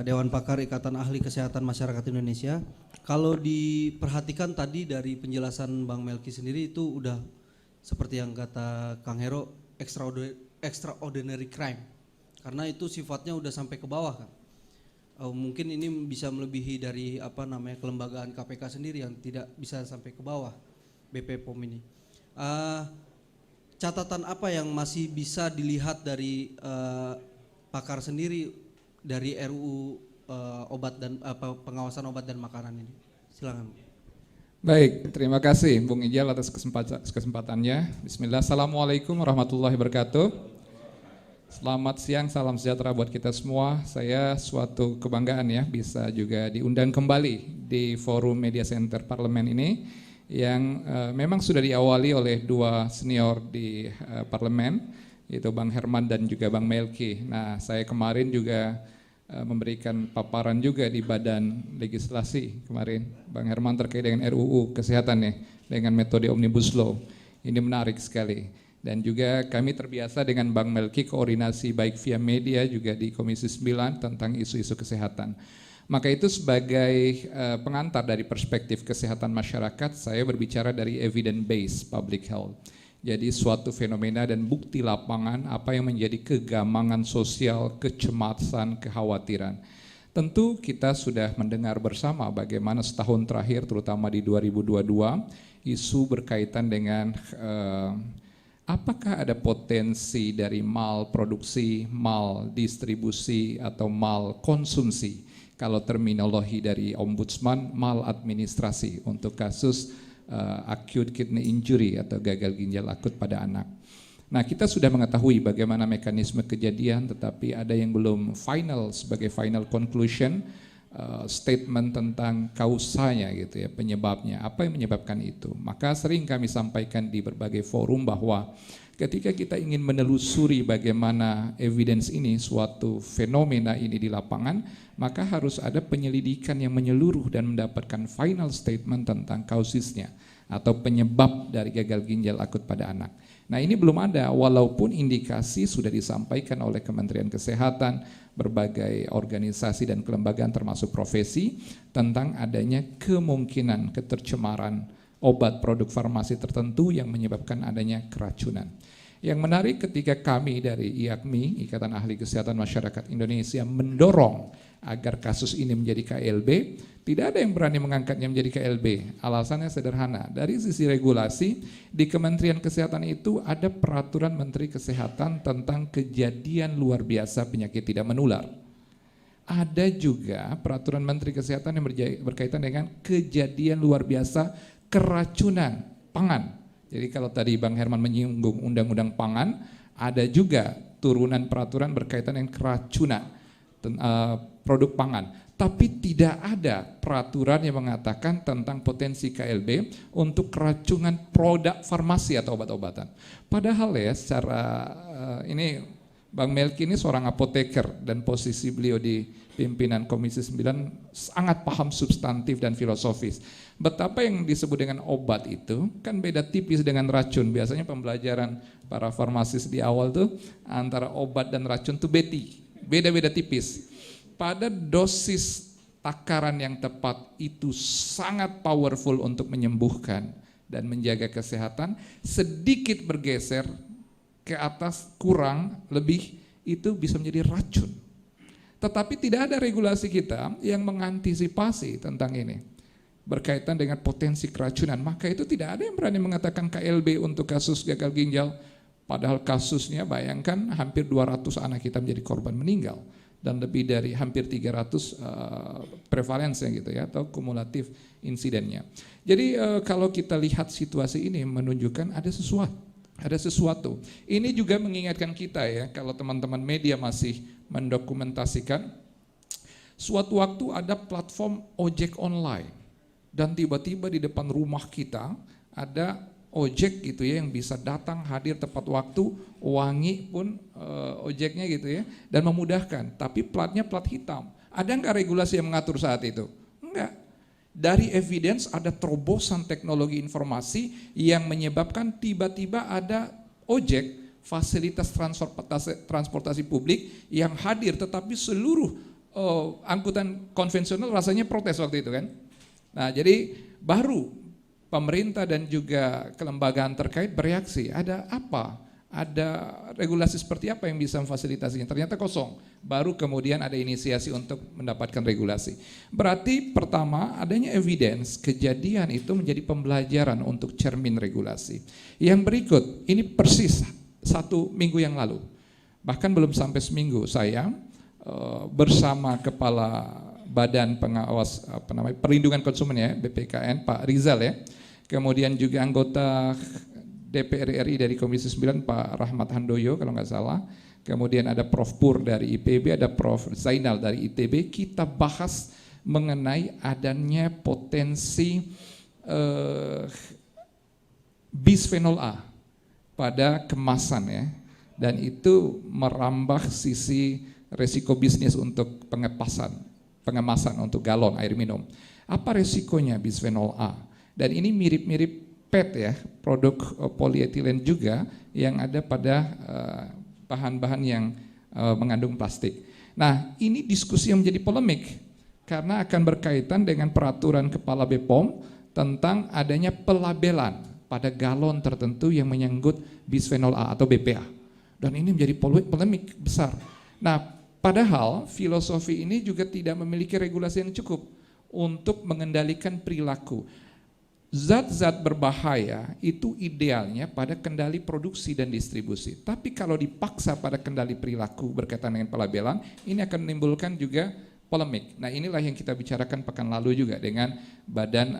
Dewan Pakar Ikatan Ahli Kesehatan Masyarakat Indonesia. Kalau diperhatikan tadi dari penjelasan Bang Melki sendiri itu udah seperti yang kata Kang Hero, extraordinary crime. Karena itu sifatnya udah sampai ke bawah kan. Mungkin ini bisa melebihi dari kelembagaan KPK sendiri yang tidak bisa sampai ke bawah BP POM ini. Catatan apa yang masih bisa dilihat dari pakar sendiri dari RUU obat dan pengawasan obat dan makanan ini? Silakan. Baik, terima kasih Bung Ijal atas kesempatannya. Bismillah, Assalamualaikum warahmatullahi wabarakatuh. Selamat siang, salam sejahtera buat kita semua. Saya suatu kebanggaan ya bisa juga diundang kembali di forum Media Center Parlemen ini yang memang sudah diawali oleh dua senior di parlemen, yaitu Bang Herman dan juga Bang Melki. Nah, saya kemarin juga memberikan paparan juga di badan legislasi kemarin, Bang Herman terkait dengan RUU kesehatan nih, dengan metode Omnibus Law. Ini menarik sekali. Dan juga kami terbiasa dengan Bang Melki koordinasi baik via media juga di Komisi 9 tentang isu-isu kesehatan. Maka itu sebagai pengantar dari perspektif kesehatan masyarakat, saya berbicara dari evidence based public health. Jadi suatu fenomena dan bukti lapangan apa yang menjadi kegamangan sosial, kecemasan, kekhawatiran. Tentu kita sudah mendengar bersama bagaimana setahun terakhir terutama di 2022 isu berkaitan dengan apakah ada potensi dari mal produksi, mal distribusi atau mal konsumsi. Kalau terminologi dari Ombudsman, maladministrasi untuk kasus acute kidney injury atau gagal ginjal akut pada anak. Nah, kita sudah mengetahui bagaimana mekanisme kejadian, tetapi ada yang belum final sebagai final conclusion, statement tentang kausanya gitu ya, penyebabnya, apa yang menyebabkan itu. Maka sering kami sampaikan di berbagai forum bahwa ketika kita ingin menelusuri bagaimana evidence ini, suatu fenomena ini di lapangan, maka harus ada penyelidikan yang menyeluruh dan mendapatkan final statement tentang kausisnya atau penyebab dari gagal ginjal akut pada anak. Nah, ini belum ada, walaupun indikasi sudah disampaikan oleh Kementerian Kesehatan, berbagai organisasi dan kelembagaan termasuk profesi tentang adanya kemungkinan ketercemaran obat produk farmasi tertentu yang menyebabkan adanya keracunan. Yang menarik ketika kami dari IAKMI, Ikatan Ahli Kesehatan Masyarakat Indonesia, mendorong agar kasus ini menjadi KLB, tidak ada yang berani mengangkatnya menjadi KLB. Alasannya sederhana, dari sisi regulasi, di Kementerian Kesehatan itu ada peraturan Menteri Kesehatan tentang kejadian luar biasa penyakit tidak menular. Ada juga peraturan Menteri Kesehatan yang berkaitan dengan kejadian luar biasa keracunan pangan. Jadi kalau tadi Bang Herman menyinggung undang-undang pangan, ada juga turunan peraturan berkaitan dengan keracunan produk pangan. Tapi tidak ada peraturan yang mengatakan tentang potensi KLB untuk keracunan produk farmasi atau obat-obatan. Padahal ya secara ini Bang Melki ini seorang apoteker dan posisi beliau di pimpinan Komisi 9 sangat paham substantif dan filosofis. Betapa yang disebut dengan obat itu kan beda tipis dengan racun. Biasanya pembelajaran para farmasis di awal tuh antara obat dan racun tuh beda-beda tipis. Pada dosis takaran yang tepat itu sangat powerful untuk menyembuhkan dan menjaga kesehatan. Sedikit bergeser ke atas kurang lebih itu bisa menjadi racun. Tetapi tidak ada regulasi kita yang mengantisipasi tentang ini berkaitan dengan potensi keracunan. Maka itu tidak ada yang berani mengatakan KLB untuk kasus gagal ginjal. Padahal kasusnya bayangkan hampir 200 anak kita menjadi korban meninggal. Dan lebih dari hampir 300 prevalensinya gitu ya, atau kumulatif insidennya. Jadi kalau kita lihat situasi ini menunjukkan ada sesuatu. Ini juga mengingatkan kita ya, kalau teman-teman media masih mendokumentasikan, suatu waktu ada platform ojek online dan tiba-tiba di depan rumah kita ada ojek gitu ya yang bisa datang hadir tepat waktu, wangi pun ojeknya gitu ya, dan memudahkan. Tapi platnya plat hitam. Ada nggak regulasi yang mengatur saat itu? Enggak. Dari evidence ada terobosan teknologi informasi yang menyebabkan tiba-tiba ada ojek, fasilitas transportasi publik yang hadir, tetapi seluruh angkutan konvensional rasanya protes waktu itu kan. Nah jadi baru pemerintah dan juga kelembagaan terkait bereaksi, ada apa? Ada regulasi seperti apa yang bisa memfasilitasinya? Ternyata kosong, baru kemudian ada inisiasi untuk mendapatkan regulasi. Berarti pertama adanya evidence, kejadian itu menjadi pembelajaran untuk cermin regulasi. Yang berikut, ini persis 1 minggu yang lalu, bahkan belum sampai seminggu saya bersama Kepala Badan Pengawas Perlindungan Konsumen ya, BPKN, Pak Rizal ya, kemudian juga anggota DPR RI dari Komisi 9 Pak Rahmat Handoyo kalau nggak salah, kemudian ada Prof Pur dari IPB, ada Prof Zainal dari ITB. Kita bahas mengenai adanya potensi bisphenol A pada kemasan ya, dan itu merambah sisi resiko bisnis untuk pengemasan untuk galon air minum. Apa resikonya bisphenol A? Dan ini mirip-mirip PET ya, produk polietilen juga yang ada pada bahan-bahan yang mengandung plastik. Nah ini diskusi yang menjadi polemik karena akan berkaitan dengan peraturan Kepala BPOM tentang adanya pelabelan pada galon tertentu yang menyangkut bisphenol A atau BPA. Dan ini menjadi polemik besar. Nah padahal filosofi ini juga tidak memiliki regulasi yang cukup untuk mengendalikan perilaku. Zat-zat berbahaya itu idealnya pada kendali produksi dan distribusi. Tapi kalau dipaksa pada kendali perilaku berkaitan dengan pelabelan, ini akan menimbulkan juga polemik. Nah inilah yang kita bicarakan pekan lalu juga dengan Badan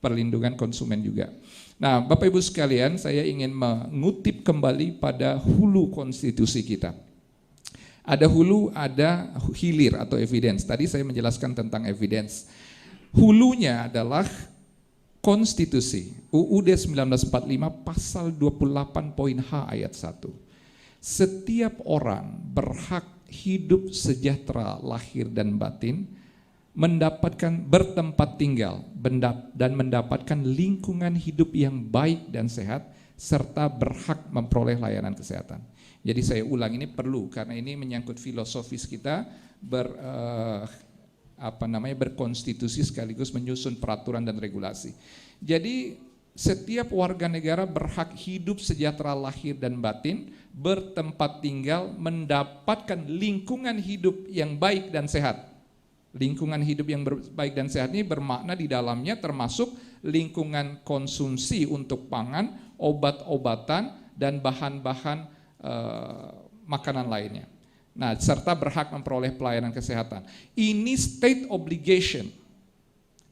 Perlindungan Konsumen juga. Nah Bapak Ibu sekalian, saya ingin mengutip kembali pada hulu konstitusi kita. Ada hulu, ada hilir atau evidence. Tadi saya menjelaskan tentang evidence. Hulunya adalah Konstitusi UUD 1945 pasal 28.h ayat 1. Setiap orang berhak hidup sejahtera lahir dan batin, mendapatkan bertempat tinggal dan mendapatkan lingkungan hidup yang baik dan sehat, serta berhak memperoleh layanan kesehatan. Jadi saya ulang, ini perlu karena ini menyangkut filosofis kita berkonstitusi sekaligus menyusun peraturan dan regulasi. Jadi setiap warga negara berhak hidup sejahtera lahir dan batin, bertempat tinggal, mendapatkan lingkungan hidup yang baik dan sehat. Lingkungan hidup yang baik dan sehat ini bermakna di dalamnya termasuk lingkungan konsumsi untuk pangan, obat-obatan, dan bahan-bahan makanan lainnya. Nah, serta berhak memperoleh pelayanan kesehatan. Ini state obligation.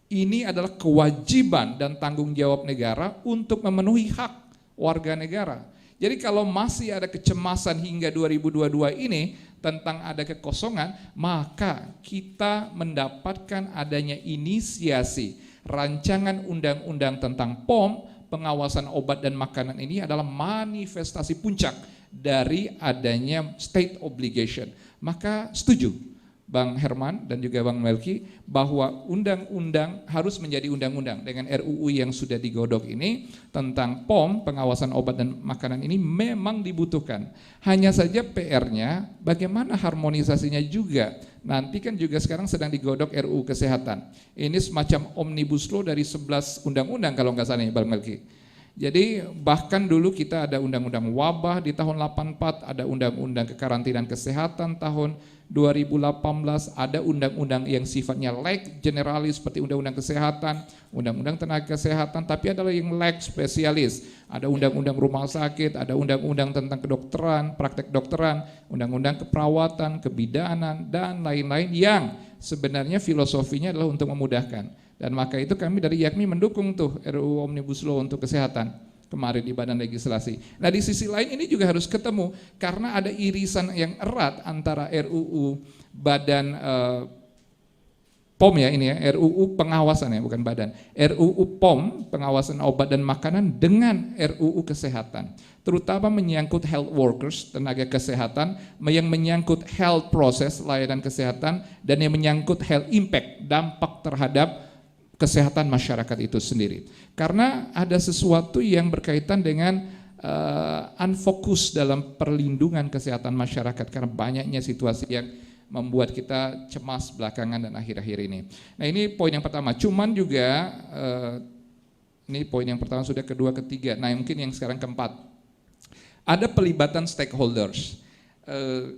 Ini adalah kewajiban dan tanggung jawab negara untuk memenuhi hak warga negara. Jadi kalau masih ada kecemasan hingga 2022 ini tentang ada kekosongan, maka kita mendapatkan adanya inisiasi rancangan undang-undang tentang POM, pengawasan obat dan makanan ini adalah manifestasi puncak dari adanya state obligation. Maka setuju Bang Herman dan juga Bang Melki bahwa undang-undang harus menjadi undang-undang dengan RUU yang sudah digodok ini tentang POM, pengawasan obat dan makanan ini memang dibutuhkan. Hanya saja PR-nya bagaimana harmonisasinya juga. Nanti kan juga sekarang sedang digodok RUU kesehatan. Ini semacam omnibus law dari 11 undang-undang kalau nggak salah Bang Melki. Jadi bahkan dulu kita ada undang-undang wabah di tahun 84, ada undang-undang kekarantinaan kesehatan tahun 2018 ada undang-undang yang sifatnya leg generalis seperti undang-undang kesehatan, undang-undang tenaga kesehatan, tapi ada yang leg spesialis. Ada undang-undang rumah sakit, ada undang-undang tentang kedokteran, praktek dokteran, undang-undang keperawatan, kebidanan, dan lain-lain yang sebenarnya filosofinya adalah untuk memudahkan. Dan maka itu kami dari YAKMI mendukung tuh RUU Omnibus Law untuk kesehatan kemarin di Badan Legislasi. Nah di sisi lain ini juga harus ketemu karena ada irisan yang erat antara RUU Badan POM ya ini ya, RUU pengawasan ya bukan badan, RUU POM pengawasan obat dan makanan dengan RUU kesehatan, terutama menyangkut health workers tenaga kesehatan, yang menyangkut health process layanan kesehatan, dan yang menyangkut health impact dampak terhadap kesehatan masyarakat itu sendiri. Karena ada sesuatu yang berkaitan dengan unfokus dalam perlindungan kesehatan masyarakat karena banyaknya situasi yang membuat kita cemas belakangan dan akhir-akhir ini. Nah ini poin yang pertama. Cuman juga ini poin yang pertama sudah, kedua, ketiga. Nah mungkin yang sekarang keempat. Ada pelibatan stakeholders.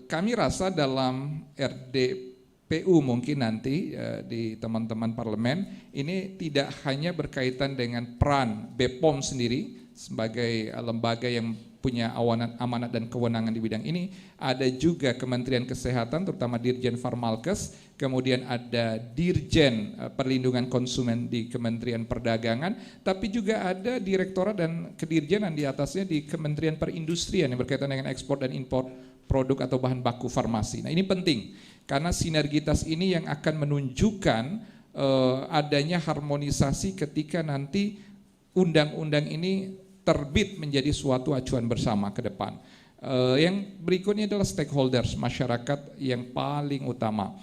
Kami rasa dalam RDPU mungkin nanti di teman-teman parlemen ini tidak hanya berkaitan dengan peran BPOM sendiri sebagai lembaga yang punya amanat dan kewenangan di bidang ini, ada juga Kementerian Kesehatan terutama Dirjen Farmalkes, kemudian ada Dirjen Perlindungan Konsumen di Kementerian Perdagangan, tapi juga ada direktorat dan kedirjenan di atasnya di Kementerian Perindustrian yang berkaitan dengan ekspor dan impor produk atau bahan baku farmasi. Nah ini penting karena sinergitas ini yang akan menunjukkan adanya harmonisasi ketika nanti undang-undang ini terbit menjadi suatu acuan bersama ke depan. Yang berikutnya adalah stakeholders, masyarakat yang paling utama.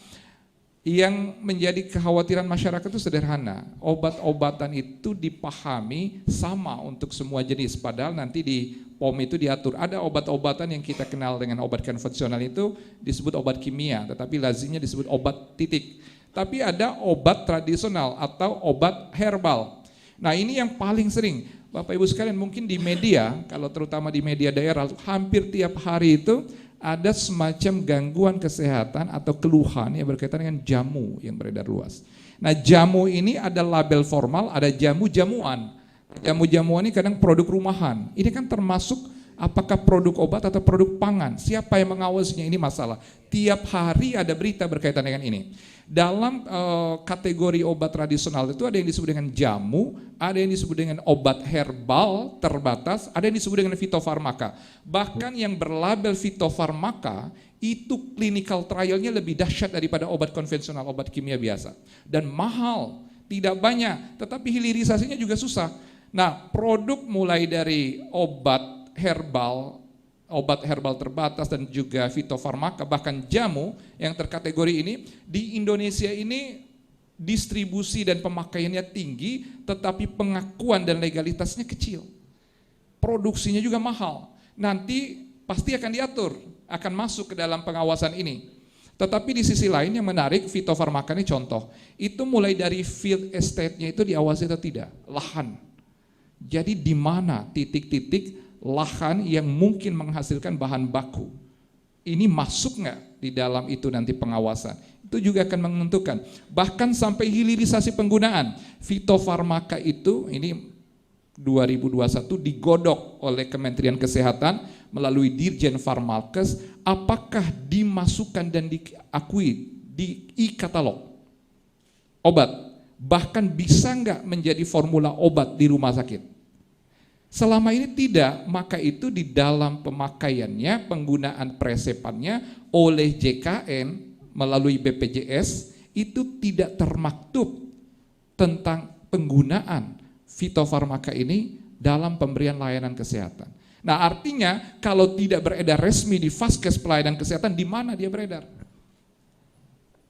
Yang menjadi kekhawatiran masyarakat itu sederhana, obat-obatan itu dipahami sama untuk semua jenis, padahal nanti di POM itu diatur. Ada obat-obatan yang kita kenal dengan obat konvensional itu disebut obat kimia, tetapi lazimnya disebut obat titik. Tapi ada obat tradisional atau obat herbal. Nah ini yang paling sering, Bapak Ibu sekalian mungkin di media, kalau terutama di media daerah, hampir tiap hari itu ada semacam gangguan kesehatan atau keluhan yang berkaitan dengan jamu yang beredar luas. Nah jamu ini ada label formal, ada jamu-jamuan. Jamu-jamuan ini kadang produk rumahan. Ini kan termasuk apakah produk obat atau produk pangan. Siapa yang mengawasinya, ini masalah. Tiap hari ada berita berkaitan dengan ini. Dalam kategori obat tradisional itu ada yang disebut dengan jamu, ada yang disebut dengan obat herbal terbatas, ada yang disebut dengan fitofarmaka. Bahkan yang berlabel fitofarmaka itu clinical trialnya lebih dahsyat daripada obat konvensional, obat kimia biasa. Dan mahal, tidak banyak, tetapi hilirisasinya juga susah. Nah produk mulai dari obat herbal terbatas dan juga fitofarmaka bahkan jamu yang terkategori ini di Indonesia ini distribusi dan pemakaiannya tinggi tetapi pengakuan dan legalitasnya kecil. Produksinya juga mahal. Nanti pasti akan diatur, akan masuk ke dalam pengawasan ini. Tetapi di sisi lain yang menarik fitofarmaka ini contoh, itu mulai dari field estate-nya itu diawasi atau tidak, lahan. Jadi di mana titik-titik lahan yang mungkin menghasilkan bahan baku. Ini masuk nggak di dalam itu nanti pengawasan. Itu juga akan menentukan. Bahkan sampai hilirisasi penggunaan. Fitofarmaka itu ini 2021 digodok oleh Kementerian Kesehatan melalui Dirjen Farmalkes. Apakah dimasukkan dan diakui di e-katalog obat? Bahkan bisa nggak menjadi formula obat di rumah sakit? Selama ini tidak, maka itu di dalam pemakaiannya, penggunaan presepannya oleh JKN melalui BPJS itu tidak termaktub tentang penggunaan fitofarmaka ini dalam pemberian layanan kesehatan. Nah artinya kalau tidak beredar resmi di Vaskes pelayanan kesehatan, di mana dia beredar?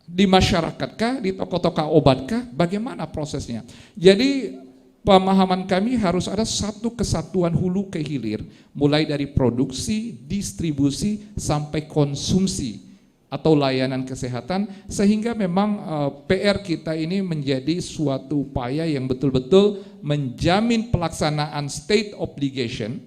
Di masyarakatkah, di toko-toko obatkah, bagaimana prosesnya? Jadi pemahaman kami harus ada satu kesatuan hulu ke hilir, mulai dari produksi, distribusi, sampai konsumsi atau layanan kesehatan, sehingga memang PR kita ini menjadi suatu upaya yang betul-betul menjamin pelaksanaan state obligation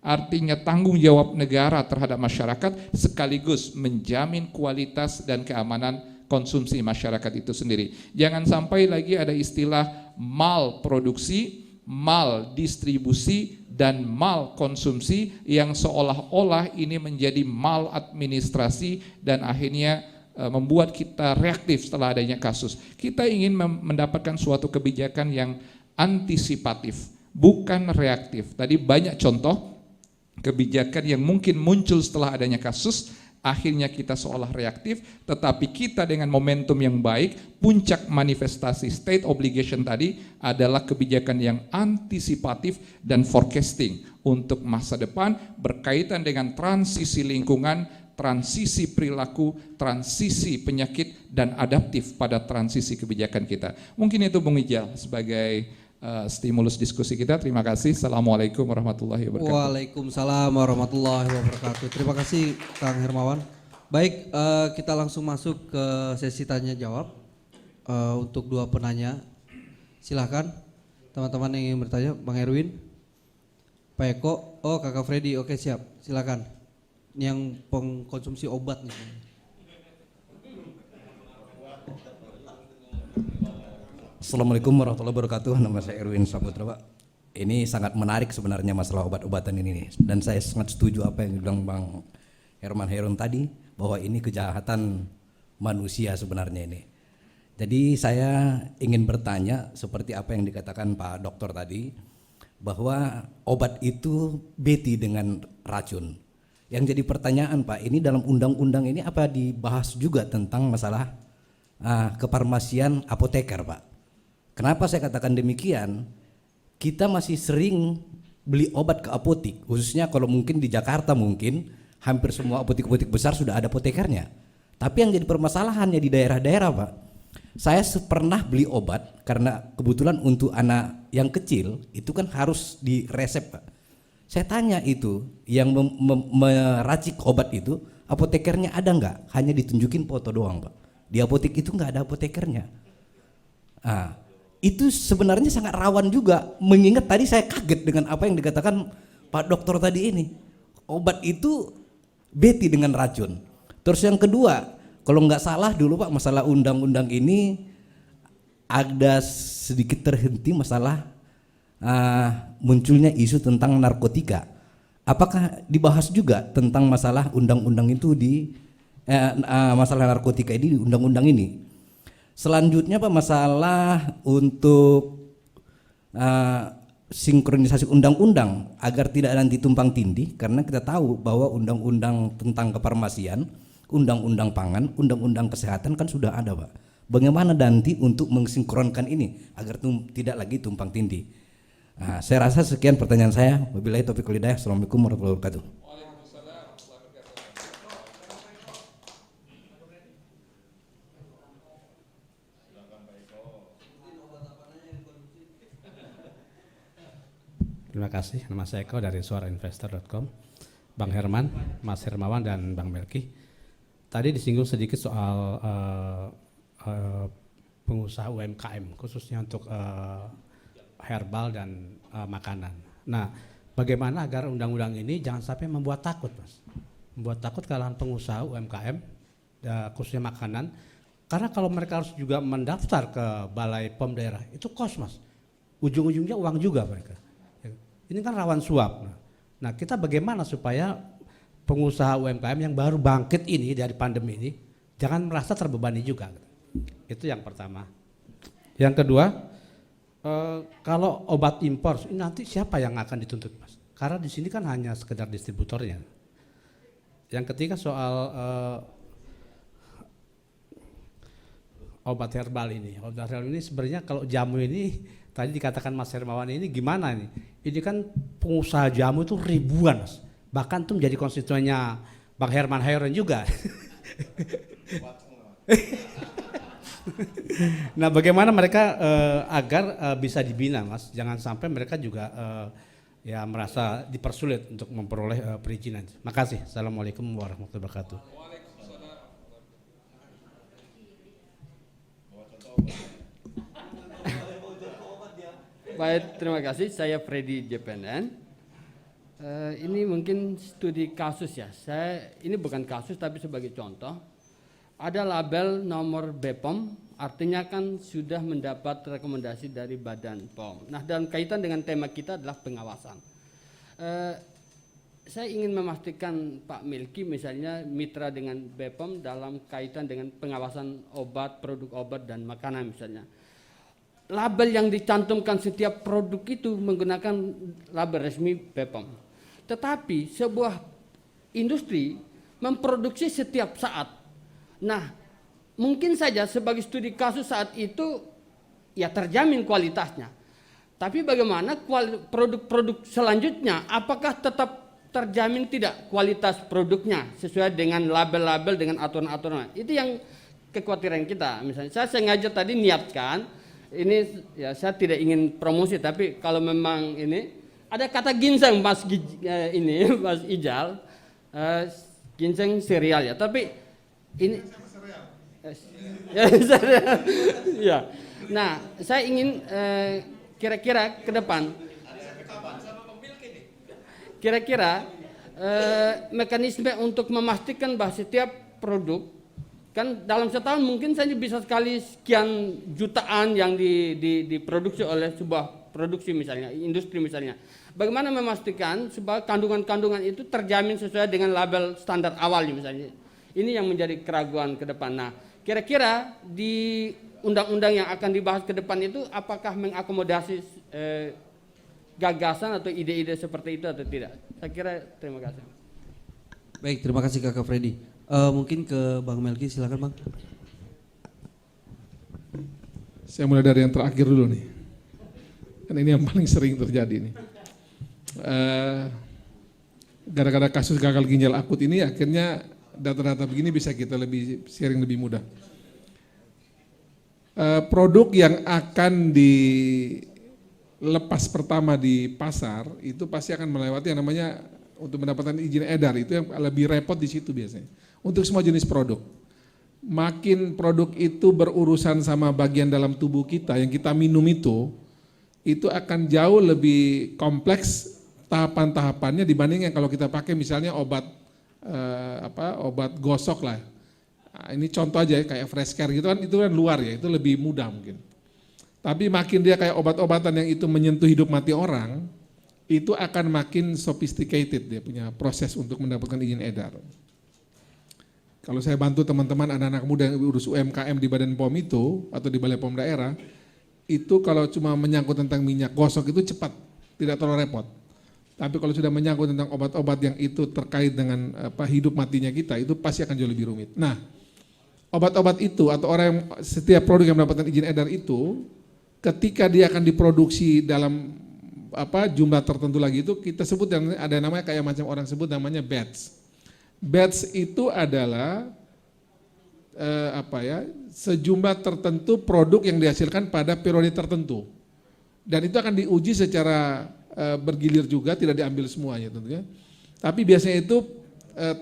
artinya tanggung jawab negara terhadap masyarakat sekaligus menjamin kualitas dan keamanan konsumsi masyarakat itu sendiri. Jangan sampai lagi ada istilah mal produksi, mal distribusi, dan mal konsumsi yang seolah-olah ini menjadi mal administrasi dan akhirnya membuat kita reaktif setelah adanya kasus. Kita ingin mendapatkan suatu kebijakan yang antisipatif, bukan reaktif. Tadi banyak contoh kebijakan yang mungkin muncul setelah adanya kasus, akhirnya kita seolah reaktif, tetapi kita dengan momentum yang baik, puncak manifestasi state obligation tadi adalah kebijakan yang antisipatif dan forecasting untuk masa depan berkaitan dengan transisi lingkungan, transisi perilaku, transisi penyakit, dan adaptif pada transisi kebijakan kita. Mungkin itu Bung Ijal sebagai stimulus diskusi kita. Terima kasih. Assalamualaikum warahmatullahi wabarakatuh. Waalaikumsalam warahmatullahi wabarakatuh. Terima kasih Kang Hermawan. Baik, kita langsung masuk ke sesi tanya jawab untuk dua penanya. Silahkan teman-teman yang ingin bertanya. Bang Erwin, Pak Eko, oh Kakak Freddy, oke siap. Silakan. Ini yang pengkonsumsi obat nih. Assalamualaikum warahmatullahi wabarakatuh. Nama saya Erwin Saputra, Pak. Ini sangat menarik sebenarnya masalah obat-obatan ini, dan saya sangat setuju apa yang dibilang Bang Herman Heron tadi, bahwa ini kejahatan manusia sebenarnya ini. Jadi saya ingin bertanya seperti apa yang dikatakan Pak Dokter tadi, bahwa obat itu beti dengan racun. Yang jadi pertanyaan Pak, ini dalam undang-undang ini apa dibahas juga tentang masalah kefarmasian apoteker Pak? Kenapa saya katakan demikian? Kita masih sering beli obat ke apotik, khususnya kalau mungkin di Jakarta mungkin hampir semua apotik-apotik besar sudah ada apotekernya. Tapi yang jadi permasalahannya di daerah-daerah Pak, saya pernah beli obat karena kebetulan untuk anak yang kecil itu kan harus diresep Pak. Saya tanya itu yang meracik obat itu apotekernya ada nggak? Hanya ditunjukin foto doang Pak. Di apotek itu nggak ada apotekernya. Itu sebenarnya sangat rawan juga, mengingat tadi saya kaget dengan apa yang dikatakan Pak Dokter tadi ini. Obat itu beti dengan racun. Terus yang kedua, kalau nggak salah dulu Pak, masalah undang-undang ini ada sedikit terhenti masalah munculnya isu tentang narkotika. Apakah dibahas juga tentang masalah undang-undang itu di masalah narkotika ini di undang-undang ini? Selanjutnya Pak, masalah untuk sinkronisasi undang-undang agar tidak nanti tumpang tindih, karena kita tahu bahwa undang-undang tentang kefarmasian, undang-undang pangan, undang-undang kesehatan kan sudah ada Pak. Bagaimana nanti untuk mensinkronkan ini agar tidak lagi tumpang tindih? Saya rasa sekian pertanyaan saya. Wabillahi taufiq wal hidayah. Assalamualaikum warahmatullahi wabarakatuh. Terima kasih, nama saya Eko dari suarainvestor.com. Bang Herman, Mas Hermawan, dan Bang Melki. Tadi disinggung sedikit soal pengusaha UMKM, khususnya untuk herbal dan makanan. Nah, bagaimana agar undang-undang ini jangan sampai membuat takut, Mas? Membuat takut kalangan pengusaha UMKM, khususnya makanan. Karena kalau mereka harus juga mendaftar ke balai POM daerah, itu kos, Mas. Ujung-ujungnya uang juga mereka. Ini kan rawan suap. Nah, kita bagaimana supaya pengusaha UMKM yang baru bangkit ini dari pandemi ini jangan merasa terbebani juga. Itu yang pertama. Yang kedua, kalau obat impor ini nanti siapa yang akan dituntut, Mas? Karena di sini kan hanya sekedar distributornya. Yang ketiga soal obat herbal ini. Obat herbal ini sebenarnya kalau jamu ini tadi dikatakan Mas Hermawan ini gimana nih? Ini kan pengusaha jamu itu ribuan, Mas. Bahkan tuh menjadi konstituennya Bang Herman Heron juga. Nah, bagaimana mereka agar bisa dibina, Mas? Jangan sampai mereka juga ya merasa dipersulit untuk memperoleh perizinan. Makasih. Assalamualaikum warahmatullahi wabarakatuh. Baik, terima kasih. Saya Freddy JPNN. Ini mungkin studi kasus ya. Ini bukan kasus tapi sebagai contoh. Ada label nomor BPOM, artinya kan sudah mendapat rekomendasi dari Badan POM. Nah, dalam kaitan dengan tema kita adalah pengawasan. Saya ingin memastikan Pak Melki misalnya mitra dengan BPOM dalam kaitan dengan pengawasan obat, produk obat dan makanan misalnya. Label yang dicantumkan setiap produk itu menggunakan label resmi BPOM. Tetapi sebuah industri memproduksi setiap saat. Nah, mungkin saja sebagai studi kasus saat itu ya terjamin kualitasnya. Tapi bagaimana produk-produk selanjutnya, apakah tetap terjamin tidak kualitas produknya sesuai dengan label-label dengan aturan-aturan? Itu yang kekhawatiran kita. Misalnya saya sengaja tadi niatkan, ini ya saya tidak ingin promosi, tapi kalau memang ini ada kata ginseng Mas ini Mas Ijal, ginseng cereal ya, tapi ini ya. Nah, saya ingin kira-kira ke depan mekanisme untuk memastikan bahwa setiap produk kan dalam setahun mungkin saja bisa sekali sekian jutaan yang diproduksi oleh sebuah produksi misalnya, industri misalnya. Bagaimana memastikan supaya kandungan-kandungan itu terjamin sesuai dengan label standar awal misalnya. Ini yang menjadi keraguan ke depan. Nah, kira-kira di undang-undang yang akan dibahas ke depan itu apakah mengakomodasi gagasan atau ide-ide seperti itu atau tidak? Saya kira terima kasih. Baik, terima kasih Kakak Freddy. Mungkin ke Bang Melki, silakan Bang. Saya mulai dari yang terakhir dulu nih. Kan ini yang paling sering terjadi nih. Gara-gara kasus gagal ginjal akut ini akhirnya data-data begini bisa kita lebih sharing lebih mudah. Produk yang akan dilepas pertama di pasar itu pasti akan melewati yang namanya untuk mendapatkan izin edar, itu yang lebih repot di situ biasanya. Untuk semua jenis produk. Makin produk itu berurusan sama bagian dalam tubuh kita yang kita minum itu akan jauh lebih kompleks tahapan-tahapannya dibanding yang kalau kita pakai misalnya obat obat gosok lah. Nah, ini contoh aja ya, kayak fresh care gitu kan, itu kan luar ya, itu lebih mudah mungkin. Tapi makin dia kayak obat-obatan yang itu menyentuh hidup mati orang, itu akan makin sophisticated, dia punya proses untuk mendapatkan izin edar. Kalau saya bantu teman-teman anak-anak muda yang urus UMKM di Badan POM itu atau di Balai POM daerah, itu kalau cuma menyangkut tentang minyak gosok itu cepat, tidak terlalu repot. Tapi kalau sudah menyangkut tentang obat-obat yang itu terkait dengan hidup matinya kita, itu pasti akan jauh lebih rumit. Nah, obat-obat itu atau setiap produk yang mendapatkan izin edar itu, ketika dia akan diproduksi dalam jumlah tertentu lagi itu kita sebut yang ada namanya kayak macam orang sebut namanya batch. Batch itu adalah sejumlah tertentu produk yang dihasilkan pada periode tertentu. Dan itu akan diuji secara bergilir juga, tidak diambil semuanya tentunya. Tapi biasanya itu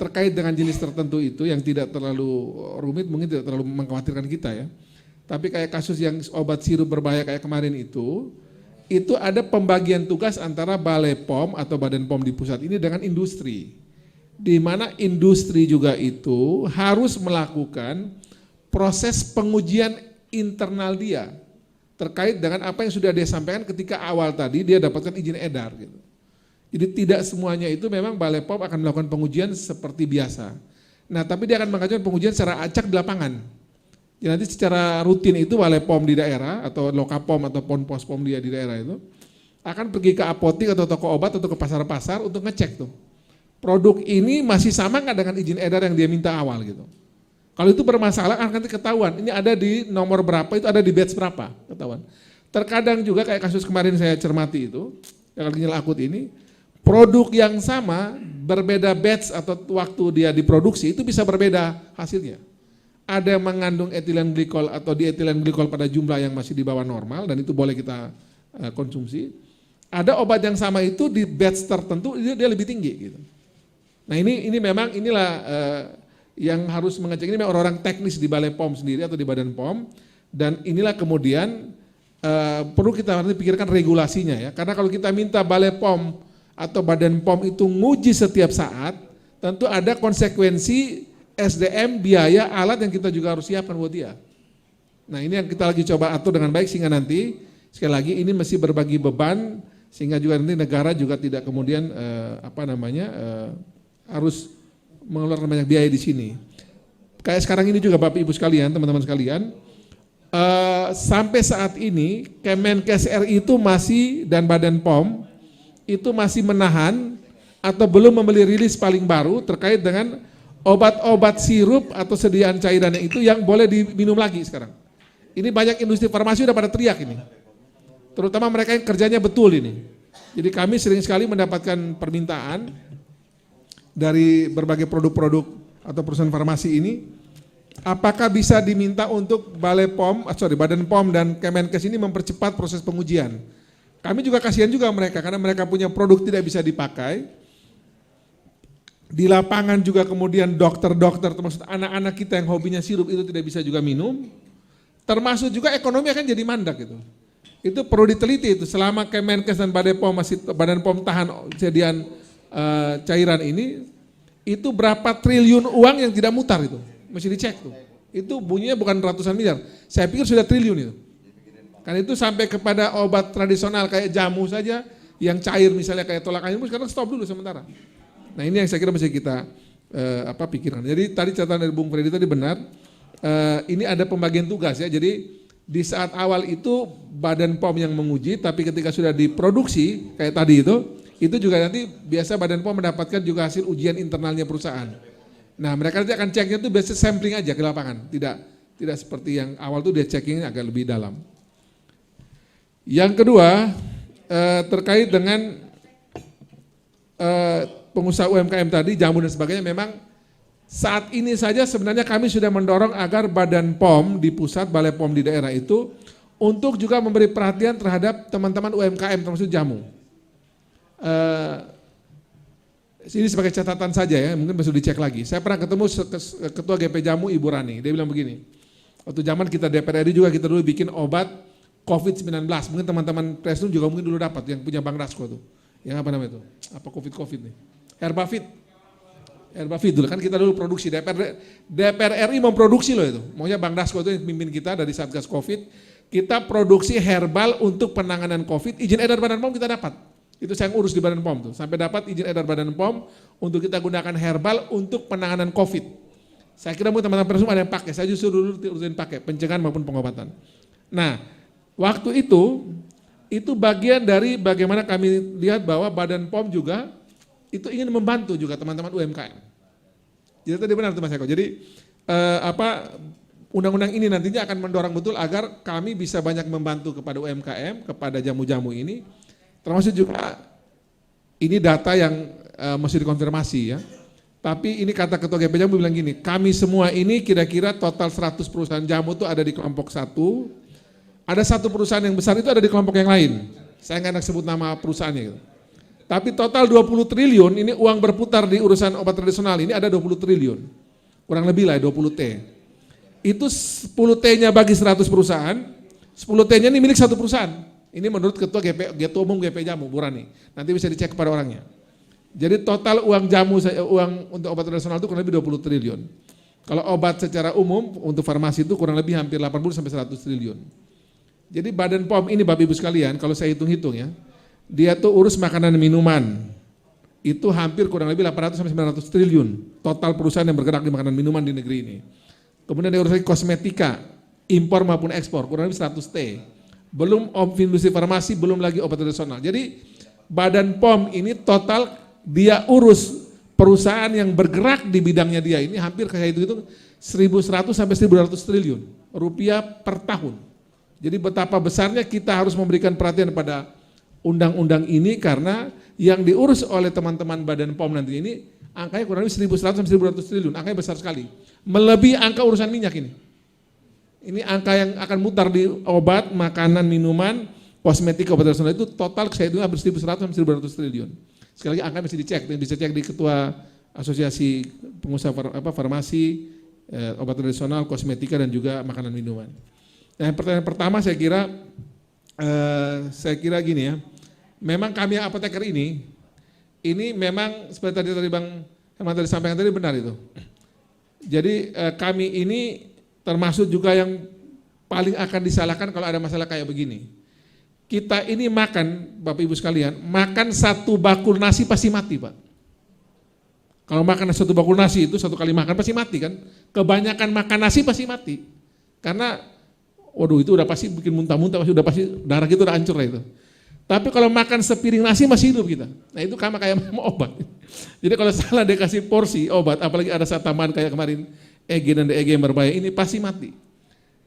terkait dengan jenis tertentu itu yang tidak terlalu rumit, mungkin tidak terlalu mengkhawatirkan kita ya. Tapi kayak kasus yang obat sirup berbahaya kayak kemarin itu ada pembagian tugas antara Balai POM atau Badan POM di pusat ini dengan industri. Di mana industri juga itu harus melakukan proses pengujian internal dia terkait dengan apa yang sudah dia sampaikan ketika awal tadi dia dapatkan izin edar gitu. Jadi tidak semuanya itu memang Balai POM akan melakukan pengujian seperti biasa. Nah, tapi dia akan melakukan pengujian secara acak di lapangan. Jadi nanti secara rutin itu Balai POM di daerah atau Lokapom atau Ponpos POM dia di daerah itu akan pergi ke apotik atau toko obat atau ke pasar-pasar untuk ngecek tuh. Produk ini masih sama nggak dengan izin edar yang dia minta awal gitu. Kalau itu bermasalah akan nanti ketahuan, ini ada di nomor berapa, itu ada di batch berapa, ketahuan. Terkadang juga kayak kasus kemarin saya cermati itu, gagal ginjal akut ini, produk yang sama, berbeda batch atau waktu dia diproduksi, itu bisa berbeda hasilnya. Ada yang mengandung etilen glikol atau dietilen glikol pada jumlah yang masih di bawah normal, dan itu boleh kita konsumsi. Ada obat yang sama itu di batch tertentu, dia lebih tinggi gitu. Nah ini memang inilah yang harus mengecek, ini memang orang-orang teknis di Balai POM sendiri atau di Badan POM, dan inilah kemudian perlu kita nanti pikirkan regulasinya ya, karena kalau kita minta Balai POM atau Badan POM itu nguji setiap saat, tentu ada konsekuensi SDM, biaya, alat yang kita juga harus siapkan buat dia. Nah ini yang kita lagi coba atur dengan baik sehingga nanti sekali lagi ini mesti berbagi beban sehingga juga nanti negara juga tidak kemudian harus mengeluarkan banyak biaya di sini. Kayak sekarang ini juga Bapak Ibu sekalian, teman-teman sekalian, sampai saat ini Kemenkes RI itu masih dan Badan POM itu masih menahan atau belum membeli rilis paling baru terkait dengan obat-obat sirup atau sediaan cairannya itu yang boleh diminum lagi sekarang. Ini banyak industri farmasi udah pada teriak ini. Terutama mereka yang kerjanya betul ini. Jadi kami sering sekali mendapatkan permintaan dari berbagai produk-produk atau perusahaan farmasi ini, apakah bisa diminta untuk Badan POM dan Kemenkes ini mempercepat proses pengujian. Kami juga kasihan juga mereka karena mereka punya produk tidak bisa dipakai. Di lapangan juga kemudian dokter-dokter termasuk anak-anak kita yang hobinya sirup itu tidak bisa juga minum. Termasuk juga ekonomi akan jadi mandak gitu. Itu perlu diteliti itu selama Kemenkes dan Badan POM tahan sediaan cairan ini, itu berapa triliun uang yang tidak mutar itu. Mesti dicek tuh. Itu bunyinya bukan ratusan miliar. Saya pikir sudah triliun itu. Kan itu sampai kepada obat tradisional kayak jamu saja yang cair misalnya kayak tolak angin sekarang stop dulu sementara. Nah ini yang saya kira mesti kita pikirkan. Jadi tadi catatan dari Bung Freddy tadi benar, ini ada pembagian tugas ya. Jadi di saat awal itu Badan POM yang menguji, tapi ketika sudah diproduksi kayak tadi itu juga nanti biasa Badan POM mendapatkan juga hasil ujian internalnya perusahaan. Nah mereka nanti akan ceknya itu biasa sampling aja ke lapangan, tidak seperti yang awal tuh dia checkingnya agak lebih dalam. Yang kedua terkait dengan pengusaha UMKM tadi, jamu dan sebagainya, memang saat ini saja sebenarnya kami sudah mendorong agar Badan POM di pusat, Balai POM di daerah itu untuk juga memberi perhatian terhadap teman-teman UMKM termasuk jamu. Ini sebagai catatan saja ya, mungkin perlu dicek lagi. Saya pernah ketemu Ketua GP Jamu Ibu Rani, dia bilang begini, waktu zaman kita DPR RI juga kita dulu bikin obat COVID-19, mungkin teman-teman Presiden juga mungkin dulu dapat yang punya Bang Rasko tuh. Yang apa namanya itu? Apa COVID nih? Herbafit dulu kan kita dulu produksi, DPR RI memproduksi loh itu. Maunya Bang Dasko itu yang pimpin kita dari Satgas Covid, kita produksi herbal untuk penanganan Covid, izin edar Badan POM kita dapat. Itu saya ngurus di Badan POM tuh, sampai dapat izin edar Badan POM untuk kita gunakan herbal untuk penanganan Covid. Saya kira mungkin teman-teman Presum ada yang pakai, saya justru dulu urusin pakai, pencegahan maupun pengobatan. Nah, waktu itu bagian dari bagaimana kami lihat bahwa Badan POM juga itu ingin membantu juga teman-teman UMKM. Jadi tadi benar tuh Mas Eko. Jadi undang-undang ini nantinya akan mendorong betul agar kami bisa banyak membantu kepada UMKM, kepada jamu-jamu ini. Termasuk juga ini data yang mesti dikonfirmasi ya. Tapi ini kata Ketua GP Jamu bilang gini, kami semua ini kira-kira total 100 perusahaan jamu itu ada di kelompok satu. Ada satu perusahaan yang besar itu ada di kelompok yang lain. Saya nggak enak sebut nama perusahaannya gitu. Tapi total 20 triliun ini uang berputar di urusan obat tradisional ini ada 20 triliun. Kurang lebih lah 20 T. Itu 10 T-nya bagi 100 perusahaan, 10 T-nya ini milik satu perusahaan. Ini menurut Ketua Umum GP Jamu, Bu Rani. Nanti bisa dicek kepada orangnya. Jadi total uang jamu, uang untuk obat tradisional itu kurang lebih 20 triliun. Kalau obat secara umum untuk farmasi itu kurang lebih hampir 80 sampai 100 triliun. Jadi Badan POM ini Bapak Ibu sekalian, kalau saya hitung-hitung ya, dia tuh urus makanan dan minuman, itu hampir kurang lebih 800 sampai 900 triliun total perusahaan yang bergerak di makanan minuman di negeri ini. Kemudian dia urus lagi kosmetika, impor maupun ekspor, kurang lebih 100 T. Belum industri farmasi, belum lagi obat tradisional. Jadi Badan POM ini total dia urus perusahaan yang bergerak di bidangnya dia ini hampir kayak itu 1.100 sampai 1.200 triliun rupiah per tahun. Jadi betapa besarnya kita harus memberikan perhatian pada undang-undang ini karena yang diurus oleh teman-teman Badan POM nanti ini angkanya kurang lebih 1.100 sampai 1.200 triliun, angkanya besar sekali. Melebihi angka urusan minyak ini. Ini angka yang akan mutar di obat, makanan, minuman, kosmetik, obat tradisional itu total saya itu hampir 1.100 sampai 1.200 triliun. Sekali lagi angka mesti dicek, bisa cek di Ketua Asosiasi Pengusaha Farmasi, obat tradisional, kosmetika dan juga makanan minuman. Nah, pertanyaan pertama saya kira gini ya. Memang kami apoteker ini ini memang seperti tadi Bang Herman tadi sampaikan tadi benar itu. Jadi kami ini termasuk juga yang paling akan disalahkan kalau ada masalah kayak begini. Kita ini makan, Bapak Ibu sekalian, makan satu bakul nasi pasti mati, Pak. Kalau makan satu bakul nasi itu satu kali makan pasti mati kan. Kebanyakan makan nasi pasti mati. Karena waduh itu udah pasti bikin muntah-muntah, udah pasti darah kita udah hancur lah itu. Tapi kalau makan sepiring nasi masih hidup kita. Nah itu sama kayak obat. Jadi kalau salah dikasih porsi obat, apalagi ada saat tambahan kayak kemarin EG dan DEG yang berbahaya, ini pasti mati.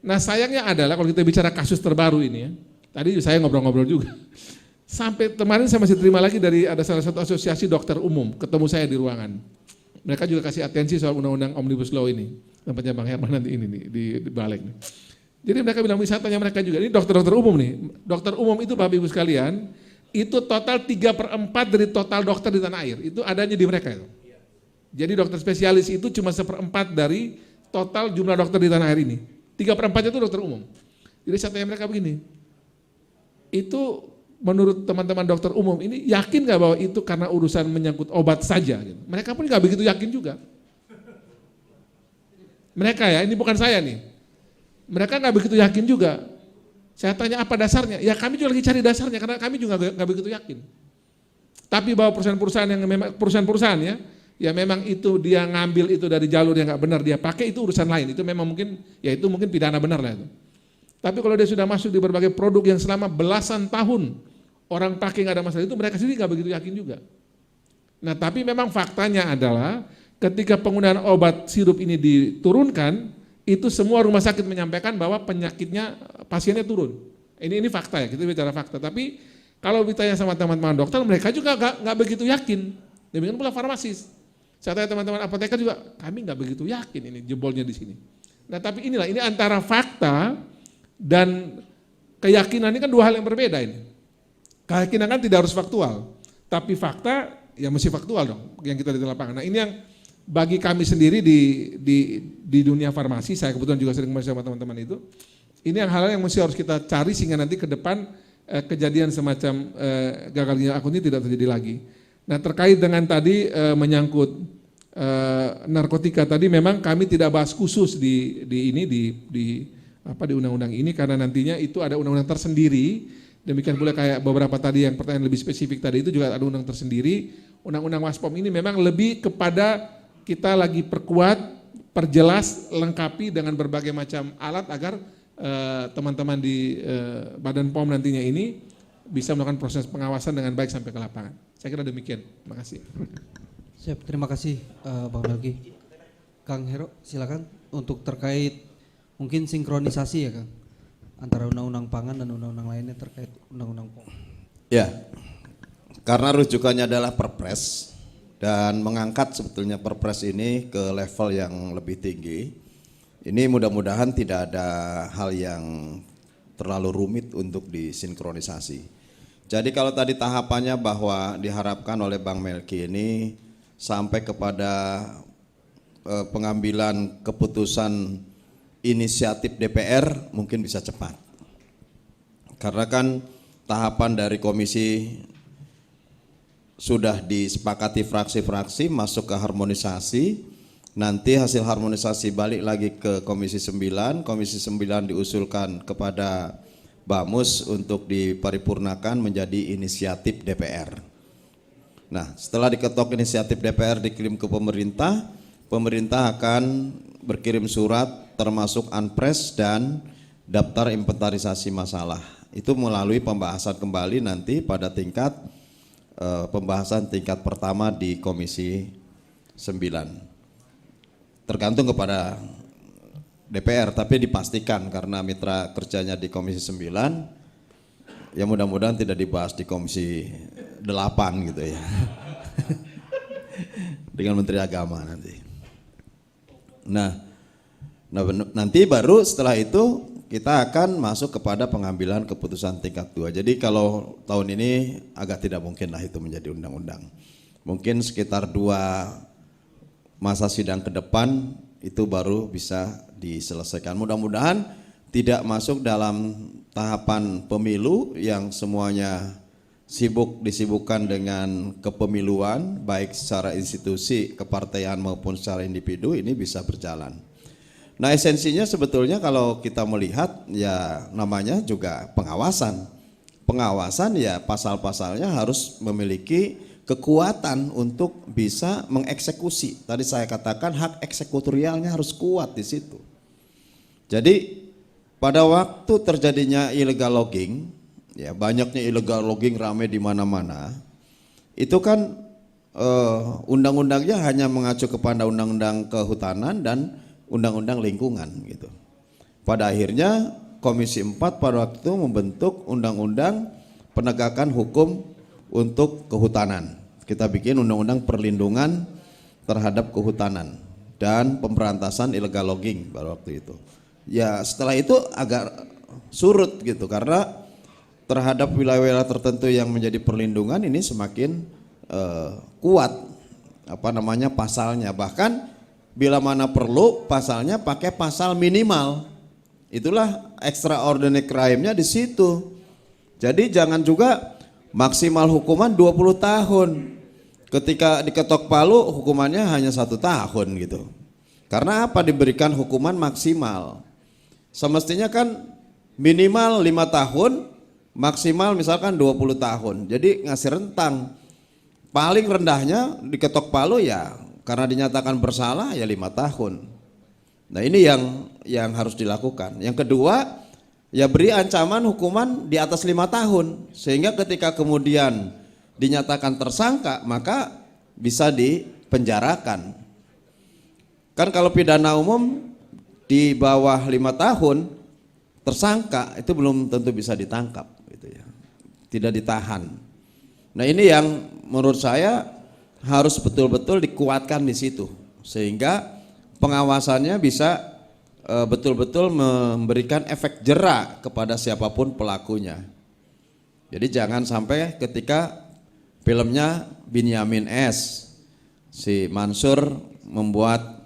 Nah sayangnya adalah kalau kita bicara kasus terbaru ini ya, tadi saya ngobrol-ngobrol juga. Sampai kemarin saya masih terima lagi dari ada salah satu asosiasi dokter umum, ketemu saya di ruangan. Mereka juga kasih atensi soal undang-undang Omnibus Law ini. Tempatnya Bang Herman nanti ini nih, di balik nih. Jadi mereka bilang, bisa tanya mereka juga, ini dokter-dokter umum nih. Dokter umum itu Bapak Ibu sekalian, itu total 3/4 dari total dokter di tanah air. Itu adanya di mereka itu. Jadi dokter spesialis itu cuma 1/4 dari total jumlah dokter di tanah air ini. 3/4 itu dokter umum. Jadi saya tanya mereka begini, itu menurut teman-teman dokter umum ini yakin nggak bahwa itu karena urusan menyangkut obat saja? Gitu. Mereka pun nggak begitu yakin juga. Mereka ya, ini bukan saya nih. Mereka nggak begitu yakin juga. Saya tanya apa dasarnya? Ya kami juga lagi cari dasarnya karena kami juga nggak begitu yakin. Tapi bahwa perusahaan-perusahaan yang memang perusahaan ya memang itu dia ngambil itu dari jalur yang nggak benar dia pakai itu urusan lain. Itu memang mungkin ya itu mungkin pidana benar lah itu. Tapi kalau dia sudah masuk di berbagai produk yang selama belasan tahun orang pakai nggak ada masalah itu mereka sendiri nggak begitu yakin juga. Nah tapi memang faktanya adalah ketika penggunaan obat sirup ini diturunkan itu semua rumah sakit menyampaikan bahwa penyakitnya pasiennya turun. Ini fakta ya, kita bicara fakta. Tapi kalau ditanya sama teman-teman dokter, mereka juga nggak begitu yakin. Demikian pula farmasis. Saya tanya teman-teman apoteker juga, kami nggak begitu yakin ini jebolnya di sini. Nah tapi inilah, ini antara fakta dan keyakinan ini kan dua hal yang berbeda ini. Keyakinan kan tidak harus faktual, tapi fakta ya mesti faktual dong yang kita di lapangan. Nah ini yang bagi kami sendiri di dunia farmasi, saya kebetulan juga sering bersama teman-teman itu, ini yang hal yang mesti harus kita cari sehingga nanti ke depan kejadian semacam gagal ginjal akut ini tidak terjadi lagi. Nah terkait dengan tadi menyangkut narkotika tadi memang kami tidak bahas khusus di undang-undang ini karena nantinya itu ada undang-undang tersendiri. Demikian pula kayak beberapa tadi yang pertanyaan lebih spesifik tadi itu juga ada undang tersendiri. Undang-undang Waspom ini memang lebih kepada kita lagi perkuat, perjelas, lengkapi dengan berbagai macam alat agar teman-teman di Badan POM nantinya ini bisa melakukan proses pengawasan dengan baik sampai ke lapangan. Saya kira demikian. Terima kasih. Siap, terima kasih Bang Melki. Kang Hero, silakan untuk terkait mungkin sinkronisasi ya Kang antara undang-undang pangan dan undang-undang lainnya terkait undang-undang POM. Ya, karena rujukannya adalah Perpres dan mengangkat sebetulnya Perpres ini ke level yang lebih tinggi. Ini mudah-mudahan tidak ada hal yang terlalu rumit untuk disinkronisasi. Jadi kalau tadi tahapannya bahwa diharapkan oleh Bang Melki ini sampai kepada pengambilan keputusan inisiatif DPR mungkin bisa cepat. Karena kan tahapan dari komisi sudah disepakati fraksi-fraksi masuk ke harmonisasi, nanti hasil harmonisasi balik lagi ke Komisi 9, Komisi 9 diusulkan kepada Bamus untuk diparipurnakan menjadi inisiatif DPR. Nah setelah diketok inisiatif DPR dikirim ke pemerintah, pemerintah akan berkirim surat termasuk Anpres dan daftar inventarisasi masalah. Itu melalui pembahasan kembali nanti pada tingkat pembahasan tingkat pertama di Komisi 9. Tergantung kepada DPR, tapi dipastikan karena mitra kerjanya di Komisi 9, ya mudah-mudahan tidak dibahas di Komisi 8 gitu ya. Dengan Menteri Agama nanti. Nah, nanti baru setelah itu kita akan masuk kepada pengambilan keputusan tingkat 2. Jadi kalau tahun ini agak tidak mungkin lah itu menjadi undang-undang. Mungkin sekitar 2 masa sidang ke depan itu baru bisa diselesaikan. Mudah-mudahan tidak masuk dalam tahapan pemilu yang semuanya disibukkan dengan kepemiluan baik secara institusi, kepartaian maupun secara individu, ini bisa berjalan. Nah, esensinya sebetulnya kalau kita melihat ya namanya juga pengawasan. Pengawasan ya pasal-pasalnya harus memiliki kekuatan untuk bisa mengeksekusi. Tadi saya katakan hak eksekutorialnya harus kuat di situ. Jadi pada waktu terjadinya illegal logging, ya banyaknya illegal logging ramai di mana-mana, itu kan undang-undangnya hanya mengacu kepada undang-undang kehutanan dan undang-undang lingkungan gitu. Pada akhirnya Komisi 4 pada waktu itu membentuk undang-undang penegakan hukum untuk kehutanan. Kita bikin undang-undang perlindungan terhadap kehutanan dan pemberantasan illegal logging pada waktu itu. Ya setelah itu agak surut gitu karena terhadap wilayah-wilayah tertentu yang menjadi perlindungan ini semakin kuat pasalnya, bahkan bila mana perlu pasalnya pakai pasal minimal. Itulah extraordinary crime-nya di situ. Jadi jangan juga maksimal hukuman 20 tahun. Ketika diketok palu hukumannya hanya 1 tahun gitu. Karena apa diberikan hukuman maksimal? Semestinya kan minimal 5 tahun, maksimal misalkan 20 tahun. Jadi ngasih rentang. Paling rendahnya diketok palu ya karena dinyatakan bersalah ya 5 tahun. Nah ini yang harus dilakukan. Yang kedua ya beri ancaman hukuman di atas 5 tahun. Sehingga ketika kemudian dinyatakan tersangka maka bisa dipenjarakan. Kan kalau pidana umum di bawah 5 tahun tersangka itu belum tentu bisa ditangkap gitu ya. Tidak ditahan. Nah ini yang menurut saya harus betul-betul dikuatkan di situ sehingga pengawasannya bisa betul-betul memberikan efek jera kepada siapapun pelakunya. Jadi jangan sampai ketika filmnya Binyamin S, si Mansur membuat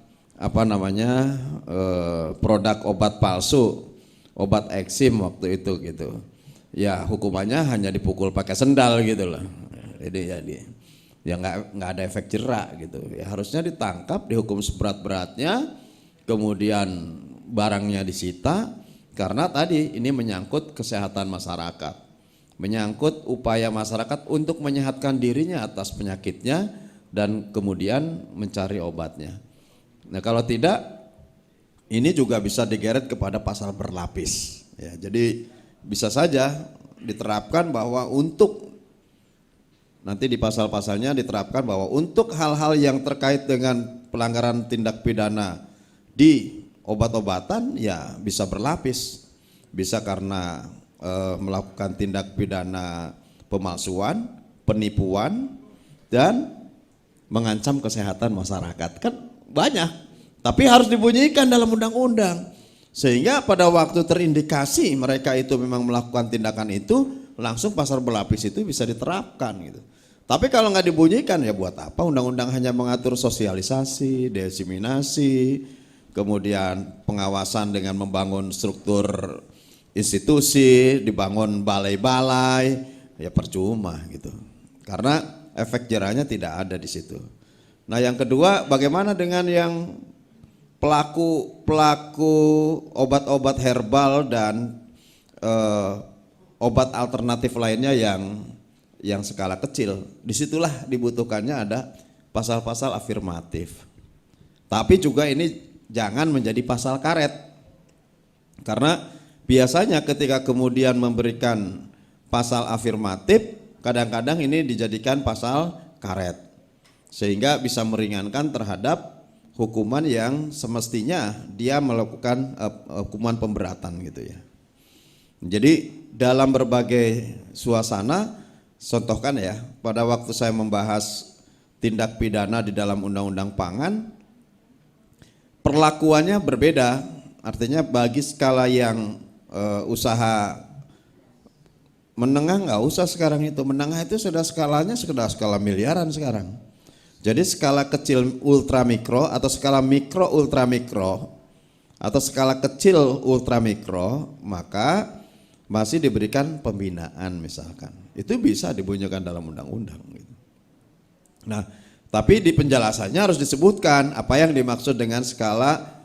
produk obat palsu, obat eksim waktu itu gitu. Ya hukumannya hanya dipukul pakai sendal gitu loh. Jadi ya nggak ada efek jera gitu. Ya harusnya ditangkap, dihukum seberat-beratnya, kemudian barangnya disita karena tadi ini menyangkut kesehatan masyarakat, menyangkut upaya masyarakat untuk menyehatkan dirinya atas penyakitnya dan kemudian mencari obatnya. Nah kalau tidak, ini juga bisa digeret kepada pasal berlapis. Ya, jadi bisa saja diterapkan bahwa untuk nanti di pasal-pasalnya diterapkan bahwa untuk hal-hal yang terkait dengan pelanggaran tindak pidana di obat-obatan ya bisa berlapis. Bisa karena melakukan tindak pidana pemalsuan, penipuan, dan mengancam kesehatan masyarakat. Kan banyak, tapi harus dibunyikan dalam undang-undang. Sehingga pada waktu terindikasi mereka itu memang melakukan tindakan itu, langsung pasal berlapis itu bisa diterapkan gitu. Tapi kalau nggak dibunyikan ya buat apa? Undang-undang hanya mengatur sosialisasi, diseminasi, kemudian pengawasan dengan membangun struktur institusi, dibangun balai-balai, ya percuma gitu. Karena efek jerahnya tidak ada di situ. Nah yang kedua, bagaimana dengan yang pelaku obat-obat herbal dan obat alternatif lainnya yang skala kecil? Disitulah dibutuhkannya ada pasal-pasal afirmatif. Tapi juga ini jangan menjadi pasal karet. Karena biasanya ketika kemudian memberikan pasal afirmatif, kadang-kadang ini dijadikan pasal karet. Sehingga bisa meringankan terhadap hukuman yang semestinya dia melakukan hukuman pemberatan gitu ya. Jadi dalam berbagai suasana, contohkan ya, pada waktu saya membahas tindak pidana di dalam undang-undang pangan, perlakuannya berbeda. Artinya bagi skala yang usaha menengah nggak usah sekarang itu, menengah itu sudah skalanya sudah skala miliaran sekarang. Jadi skala kecil ultramikro atau skala mikro ultramikro atau skala kecil ultramikro, maka masih diberikan pembinaan misalkan. Itu bisa dibunyikan dalam undang-undang gitu. Nah, tapi di penjelasannya harus disebutkan apa yang dimaksud dengan skala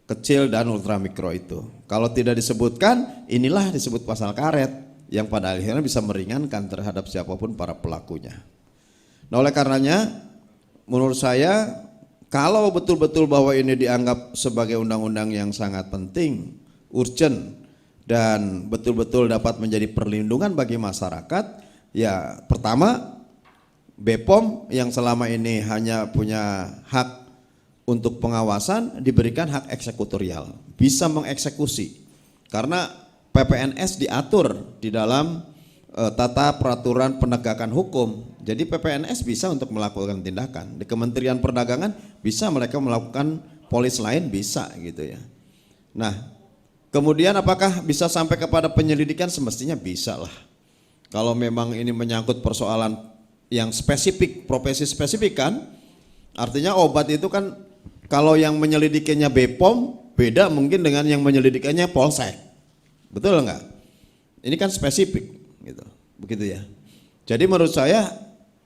kecil dan ultramikro itu. Kalau tidak disebutkan, inilah disebut pasal karet yang pada akhirnya bisa meringankan terhadap siapapun para pelakunya. Nah, oleh karenanya menurut saya kalau betul-betul bahwa ini dianggap sebagai undang-undang yang sangat penting, urgent, dan betul-betul dapat menjadi perlindungan bagi masyarakat, ya pertama BPOM yang selama ini hanya punya hak untuk pengawasan diberikan hak eksekutorial, bisa mengeksekusi. Karena PPNS diatur di dalam tata peraturan penegakan hukum. Jadi PPNS bisa untuk melakukan tindakan. Di Kementerian Perdagangan bisa mereka melakukan polis lain bisa gitu ya. Nah, kemudian apakah bisa sampai kepada penyelidikan? Semestinya bisa lah. Kalau memang ini menyangkut persoalan yang spesifik, profesi spesifik kan, artinya obat itu kan kalau yang menyelidikannya BPOM beda mungkin dengan yang menyelidikannya Polsek. Betul enggak? Ini kan spesifik gitu. Begitu ya. Jadi menurut saya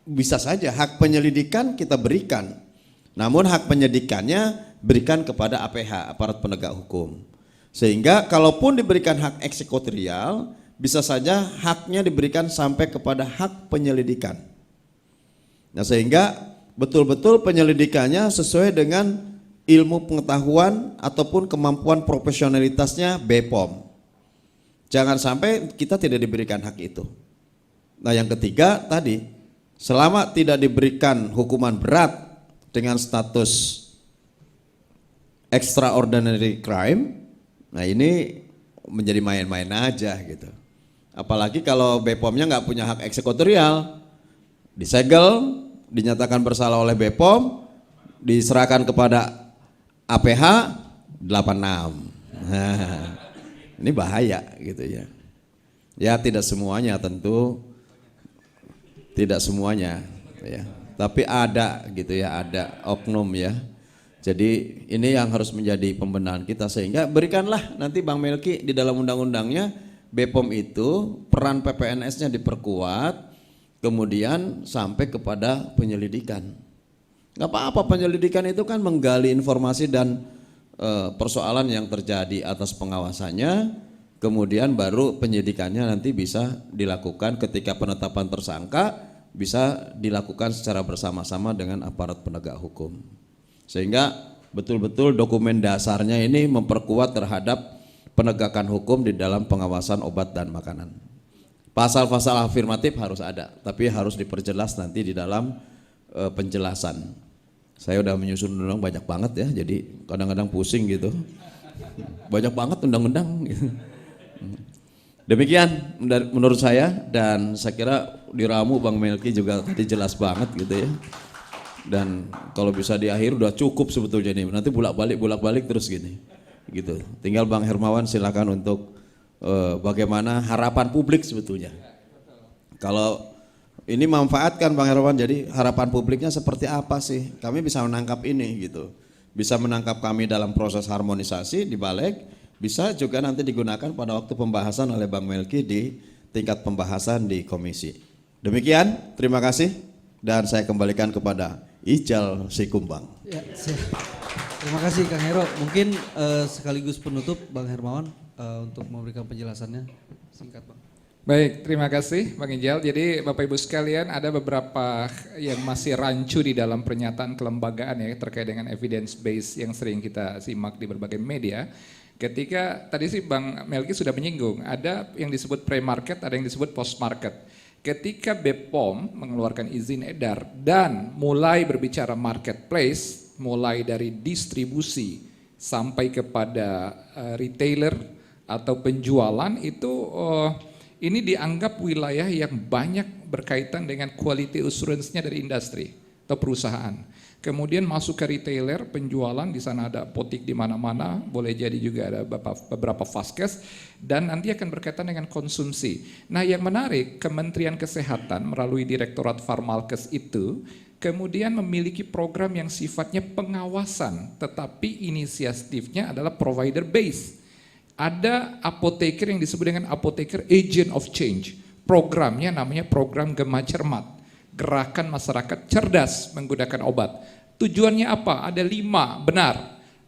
bisa saja hak penyelidikan kita berikan. Namun hak penyidikannya berikan kepada APH, aparat penegak hukum. Sehingga kalaupun diberikan hak eksekutorial, bisa saja haknya diberikan sampai kepada hak penyelidikan. Nah, sehingga betul-betul penyelidikannya sesuai dengan ilmu pengetahuan ataupun kemampuan profesionalitasnya BPOM. Jangan sampai kita tidak diberikan hak itu. Nah, yang ketiga tadi, selama tidak diberikan hukuman berat dengan status extraordinary crime, nah ini menjadi main-main aja gitu. Apalagi kalau BPOM-nya nggak punya hak eksekutorial, disegel, dinyatakan bersalah oleh BPOM, diserahkan kepada APH 86. Nah, ini bahaya gitu ya. Ya tidak semuanya tentu, tidak semuanya ya. Tapi ada gitu ya, ada oknum ya. Jadi ini yang harus menjadi pembenahan kita, sehingga berikanlah nanti Bang Melki di dalam undang-undangnya BPOM itu peran PPNS-nya diperkuat, kemudian sampai kepada penyelidikan. Gak apa-apa, penyelidikan itu kan menggali informasi dan persoalan yang terjadi atas pengawasannya, kemudian baru penyidikannya nanti bisa dilakukan ketika penetapan tersangka, bisa dilakukan secara bersama-sama dengan aparat penegak hukum. Sehingga betul-betul dokumen dasarnya ini memperkuat terhadap penegakan hukum di dalam pengawasan obat dan makanan. Pasal-pasal afirmatif harus ada, tapi harus diperjelas nanti di dalam penjelasan. Saya udah menyusun undang banyak banget ya, jadi kadang-kadang pusing gitu. Banyak banget undang-undang gitu. Demikian menurut saya, dan saya kira diramu Bang Melki juga tadi jelas banget gitu ya. Dan kalau bisa di akhir udah cukup sebetulnya ini. Nanti bolak-balik terus gini. Gitu. Tinggal Bang Hermawan silakan untuk bagaimana harapan publik sebetulnya. Kalau ini manfaatkan Bang Hermawan, jadi harapan publiknya seperti apa sih? Kami bisa menangkap ini gitu. Bisa menangkap kami dalam proses harmonisasi di Balik, bisa juga nanti digunakan pada waktu pembahasan oleh Bang Melki di tingkat pembahasan di komisi. Demikian, terima kasih dan saya kembalikan kepada Ijal Sikumbang. Ya, terima kasih Kang Hero. Mungkin sekaligus penutup Bang Hermawan untuk memberikan penjelasannya singkat Bang. Baik, terima kasih Bang Ijal. Jadi Bapak Ibu sekalian, ada beberapa yang masih rancu di dalam pernyataan kelembagaan ya terkait dengan evidence base yang sering kita simak di berbagai media. Ketika tadi sih Bang Melki sudah menyinggung, ada yang disebut pre-market, ada yang disebut post-market. Ketika BPOM mengeluarkan izin edar dan mulai berbicara marketplace, mulai dari distribusi sampai kepada retailer atau penjualan itu ini dianggap wilayah yang banyak berkaitan dengan quality assurance-nya dari industri atau perusahaan. Kemudian masuk ke retailer, penjualan, di sana ada apotik di mana-mana, boleh jadi juga ada beberapa vaskes, dan nanti akan berkaitan dengan konsumsi. Nah, yang menarik, Kementerian Kesehatan melalui Direktorat Farmalkes itu kemudian memiliki program yang sifatnya pengawasan, tetapi inisiatifnya adalah provider base. Ada apoteker yang disebut dengan apoteker agent of change. Programnya namanya program Gema Cermat, gerakan masyarakat cerdas menggunakan obat. Tujuannya apa? Ada 5,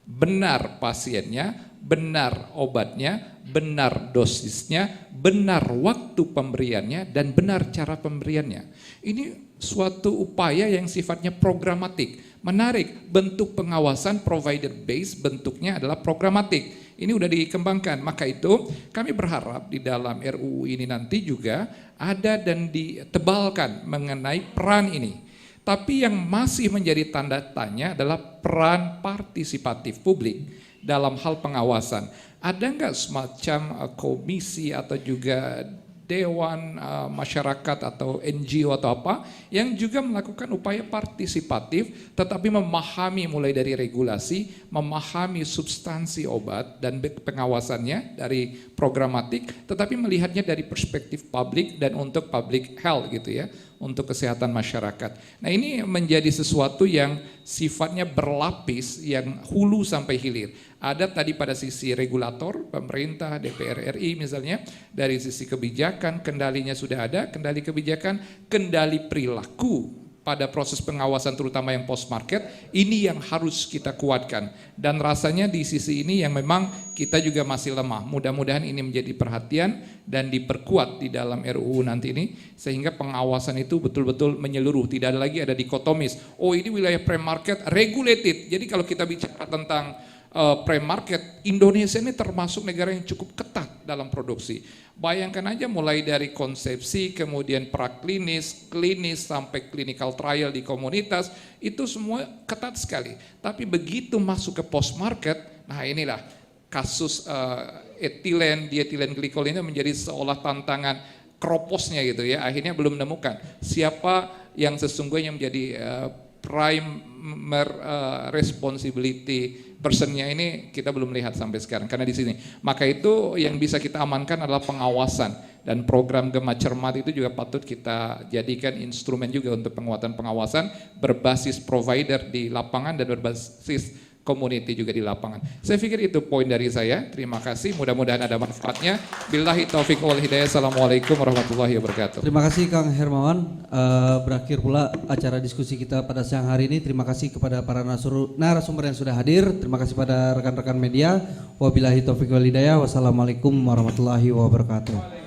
benar pasiennya, benar obatnya, benar dosisnya, benar waktu pemberiannya, dan benar cara pemberiannya. Ini suatu upaya yang sifatnya programatik. Menarik, bentuk pengawasan provider base bentuknya adalah programatik. Ini udah dikembangkan, maka itu kami berharap di dalam RUU ini nanti juga ada dan ditebalkan mengenai peran ini. Tapi yang masih menjadi tanda tanya adalah peran partisipatif publik dalam hal pengawasan. Ada nggak semacam komisi atau juga dewan masyarakat atau NGO atau apa yang juga melakukan upaya partisipatif tetapi memahami mulai dari regulasi, memahami substansi obat dan pengawasannya dari programatik, tetapi melihatnya dari perspektif publik dan untuk public health gitu ya, untuk kesehatan masyarakat. Nah, ini menjadi sesuatu yang sifatnya berlapis, yang hulu sampai hilir. Ada tadi pada sisi regulator, pemerintah, DPR RI misalnya, dari sisi kebijakan, kendalinya sudah ada, kendali kebijakan, kendali perilaku pada proses pengawasan terutama yang post market, ini yang harus kita kuatkan. Dan rasanya di sisi ini yang memang kita juga masih lemah. Mudah-mudahan ini menjadi perhatian dan diperkuat di dalam RUU nanti ini, sehingga pengawasan itu betul-betul menyeluruh, tidak ada lagi ada dikotomis. Oh, ini wilayah pre-market regulated. Jadi kalau kita bicara tentang pre-market, Indonesia ini termasuk negara yang cukup ketat dalam produksi. Bayangkan aja mulai dari konsepsi, kemudian praklinis, klinis, sampai clinical trial di komunitas, itu semua ketat sekali. Tapi begitu masuk ke post-market, nah inilah kasus etilen, dietilen glikol ini menjadi seolah tantangan kroposnya gitu ya, akhirnya belum menemukan siapa yang sesungguhnya menjadi primer responsibility personnya, ini kita belum lihat sampai sekarang karena di sini. Maka itu yang bisa kita amankan adalah pengawasan, dan program Gema Cermat itu juga patut kita jadikan instrumen juga untuk penguatan pengawasan berbasis provider di lapangan dan berbasis community juga di lapangan. Saya pikir itu poin dari saya. Terima kasih, mudah-mudahan ada manfaatnya. Billahi taufiq wal hidayah. Assalamualaikum warahmatullahi wabarakatuh. Terima kasih Kang Hermawan. Berakhir pula acara diskusi kita pada siang hari ini. Terima kasih kepada para narasumber yang sudah hadir. Terima kasih pada rekan-rekan media. Wabillahi taufiq wal hidayah. Wassalamualaikum warahmatullahi wabarakatuh.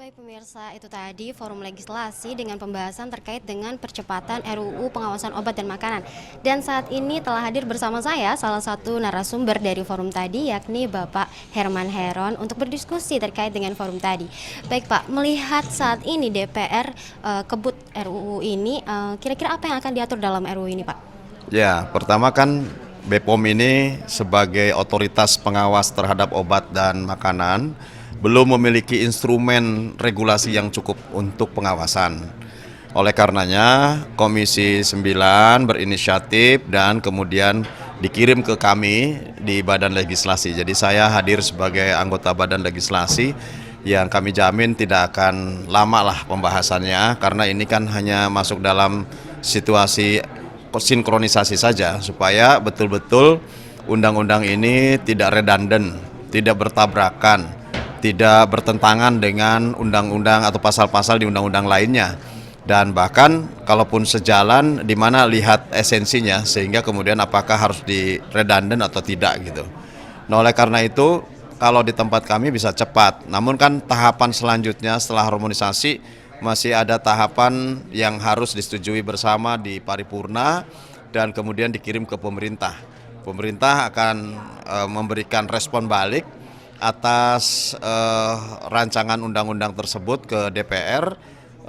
Baik pemirsa, itu tadi forum legislasi dengan pembahasan terkait dengan percepatan RUU pengawasan obat dan makanan. Dan saat ini telah hadir bersama saya salah satu narasumber dari forum tadi, yakni Bapak Herman Heron, untuk berdiskusi terkait dengan forum tadi. Baik Pak, melihat saat ini DPR kebut RUU ini, kira-kira apa yang akan diatur dalam RUU ini Pak? Ya, pertama kan BPOM ini sebagai otoritas pengawas terhadap obat dan makanan belum memiliki instrumen regulasi yang cukup untuk pengawasan. Oleh karenanya Komisi 9 berinisiatif dan kemudian dikirim ke kami di Badan Legislasi. Jadi saya hadir sebagai anggota Badan Legislasi yang kami jamin tidak akan lama lah pembahasannya, karena ini kan hanya masuk dalam situasi sinkronisasi saja supaya betul-betul undang-undang ini tidak redundant, tidak bertabrakan, tidak bertentangan dengan undang-undang atau pasal-pasal di undang-undang lainnya, dan bahkan kalaupun sejalan di mana lihat esensinya, sehingga kemudian apakah harus di redundant atau tidak gitu. Nah, oleh karena itu kalau di tempat kami bisa cepat, namun kan tahapan selanjutnya setelah harmonisasi masih ada tahapan yang harus disetujui bersama di paripurna dan kemudian dikirim ke pemerintah. Pemerintah akan memberikan respon balik atas rancangan undang-undang tersebut ke DPR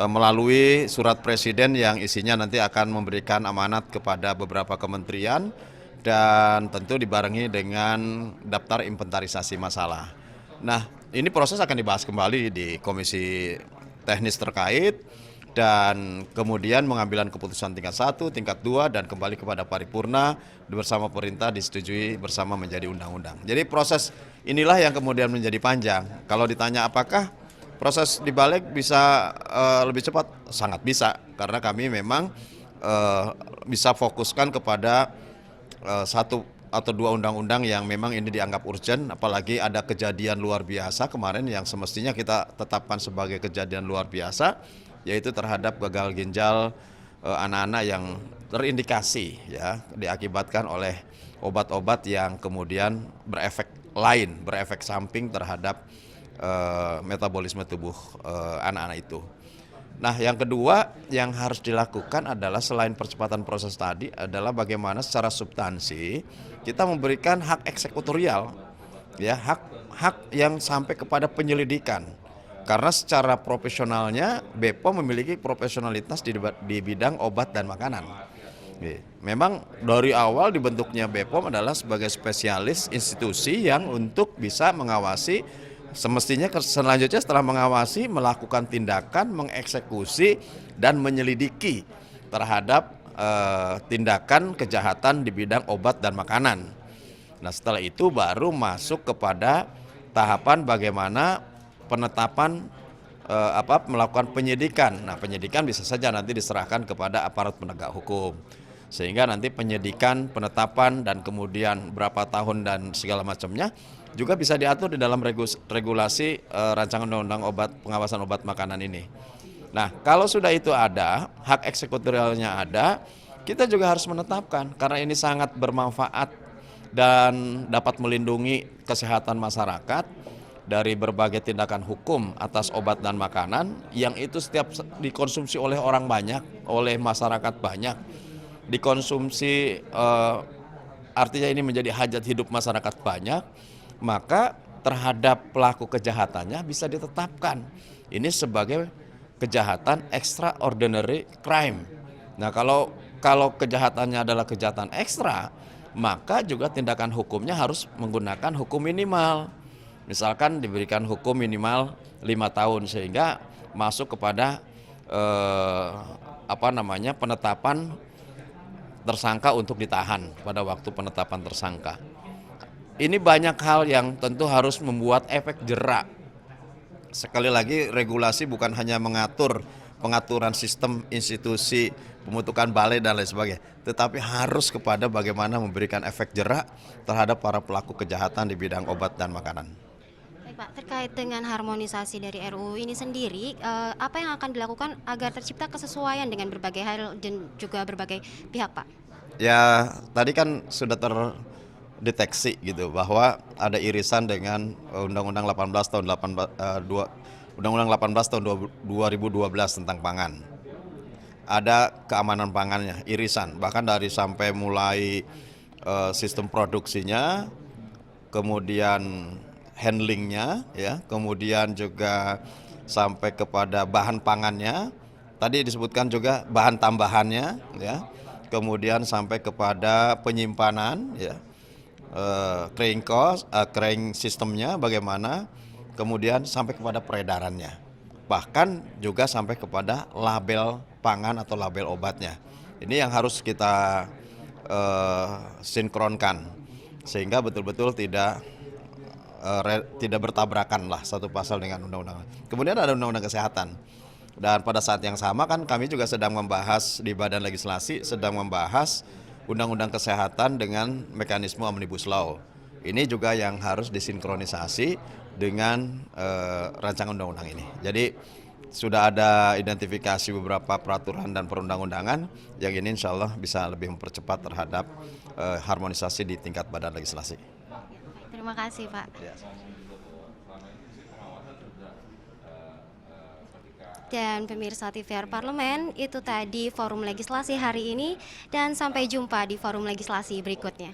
melalui surat presiden yang isinya nanti akan memberikan amanat kepada beberapa kementerian dan tentu dibarengi dengan daftar inventarisasi masalah. Nah, ini proses akan dibahas kembali di komisi teknis terkait dan kemudian mengambilan keputusan tingkat 1, tingkat 2 dan kembali kepada paripurna bersama pemerintah disetujui bersama menjadi undang-undang. Jadi proses inilah yang kemudian menjadi panjang. Kalau ditanya apakah proses di balik bisa lebih cepat? Sangat bisa, karena kami memang bisa fokuskan kepada satu atau 2 undang-undang yang memang ini dianggap urgent, apalagi ada kejadian luar biasa kemarin yang semestinya kita tetapkan sebagai kejadian luar biasa, yaitu terhadap gagal ginjal anak-anak yang terindikasi ya diakibatkan oleh obat-obat yang kemudian berefek samping terhadap metabolisme tubuh anak-anak itu. Nah, yang kedua yang harus dilakukan adalah selain percepatan proses tadi adalah bagaimana secara substansi kita memberikan hak eksekutorial, ya hak yang sampai kepada penyelidikan. Karena secara profesionalnya BPOM memiliki profesionalitas di bidang obat dan makanan. Memang dari awal dibentuknya BPOM adalah sebagai spesialis institusi yang untuk bisa mengawasi, semestinya selanjutnya setelah mengawasi melakukan tindakan, mengeksekusi dan menyelidiki terhadap tindakan kejahatan di bidang obat dan makanan. Nah, setelah itu baru masuk kepada tahapan bagaimana penetapan melakukan penyidikan. Nah, penyidikan bisa saja nanti diserahkan kepada aparat penegak hukum. Sehingga nanti penyidikan, penetapan dan kemudian berapa tahun dan segala macamnya juga bisa diatur di dalam regulasi rancangan undang-undang pengawasan obat makanan ini. Nah, kalau sudah itu ada, hak eksekutorialnya ada, kita juga harus menetapkan karena ini sangat bermanfaat dan dapat melindungi kesehatan masyarakat dari berbagai tindakan hukum atas obat dan makanan yang itu setiap dikonsumsi oleh orang banyak, oleh masyarakat banyak, dikonsumsi artinya ini menjadi hajat hidup masyarakat banyak, maka terhadap pelaku kejahatannya bisa ditetapkan ini sebagai kejahatan extraordinary crime. Nah, kalau kejahatannya adalah kejahatan ekstra, maka juga tindakan hukumnya harus menggunakan hukum minimal. Misalkan diberikan hukum minimal 5 tahun sehingga masuk kepada penetapan tersangka untuk ditahan pada waktu penetapan tersangka. Ini banyak hal yang tentu harus membuat efek jerak. Sekali lagi regulasi bukan hanya mengatur pengaturan sistem institusi, pembentukan balai dan lain sebagainya, tetapi harus kepada bagaimana memberikan efek jerak terhadap para pelaku kejahatan di bidang obat dan makanan. Baik Pak, terkait dengan harmonisasi dari RUU ini sendiri, apa yang akan dilakukan agar tercipta kesesuaian dengan berbagai hal dan juga berbagai pihak Pak? Ya, tadi kan sudah terdeteksi gitu bahwa ada irisan dengan Undang-Undang 18 tahun 2012 tentang pangan. Ada keamanan pangannya, irisan, bahkan dari sampai mulai sistem produksinya, kemudian handlingnya, ya, kemudian juga sampai kepada bahan pangannya. Tadi disebutkan juga bahan tambahannya, ya, kemudian sampai kepada penyimpanan, ya, carrying cost, carrying sistemnya bagaimana, kemudian sampai kepada peredarannya, bahkan juga sampai kepada label pangan atau label obatnya. Ini yang harus kita sinkronkan sehingga betul-betul tidak bertabrakan lah satu pasal dengan undang-undang. Kemudian ada undang-undang kesehatan. Dan pada saat yang sama kan kami juga sedang membahas di Badan Legislasi, sedang membahas undang-undang kesehatan dengan mekanisme Omnibus Law. Ini juga yang harus disinkronisasi dengan rancangan undang-undang ini. Jadi sudah ada identifikasi beberapa peraturan dan perundang-undangan yang ini insya Allah bisa lebih mempercepat terhadap harmonisasi di tingkat Badan Legislasi. Terima kasih Pak. Dan pemirsa TVR Parlemen, itu tadi forum legislasi hari ini dan sampai jumpa di forum legislasi berikutnya.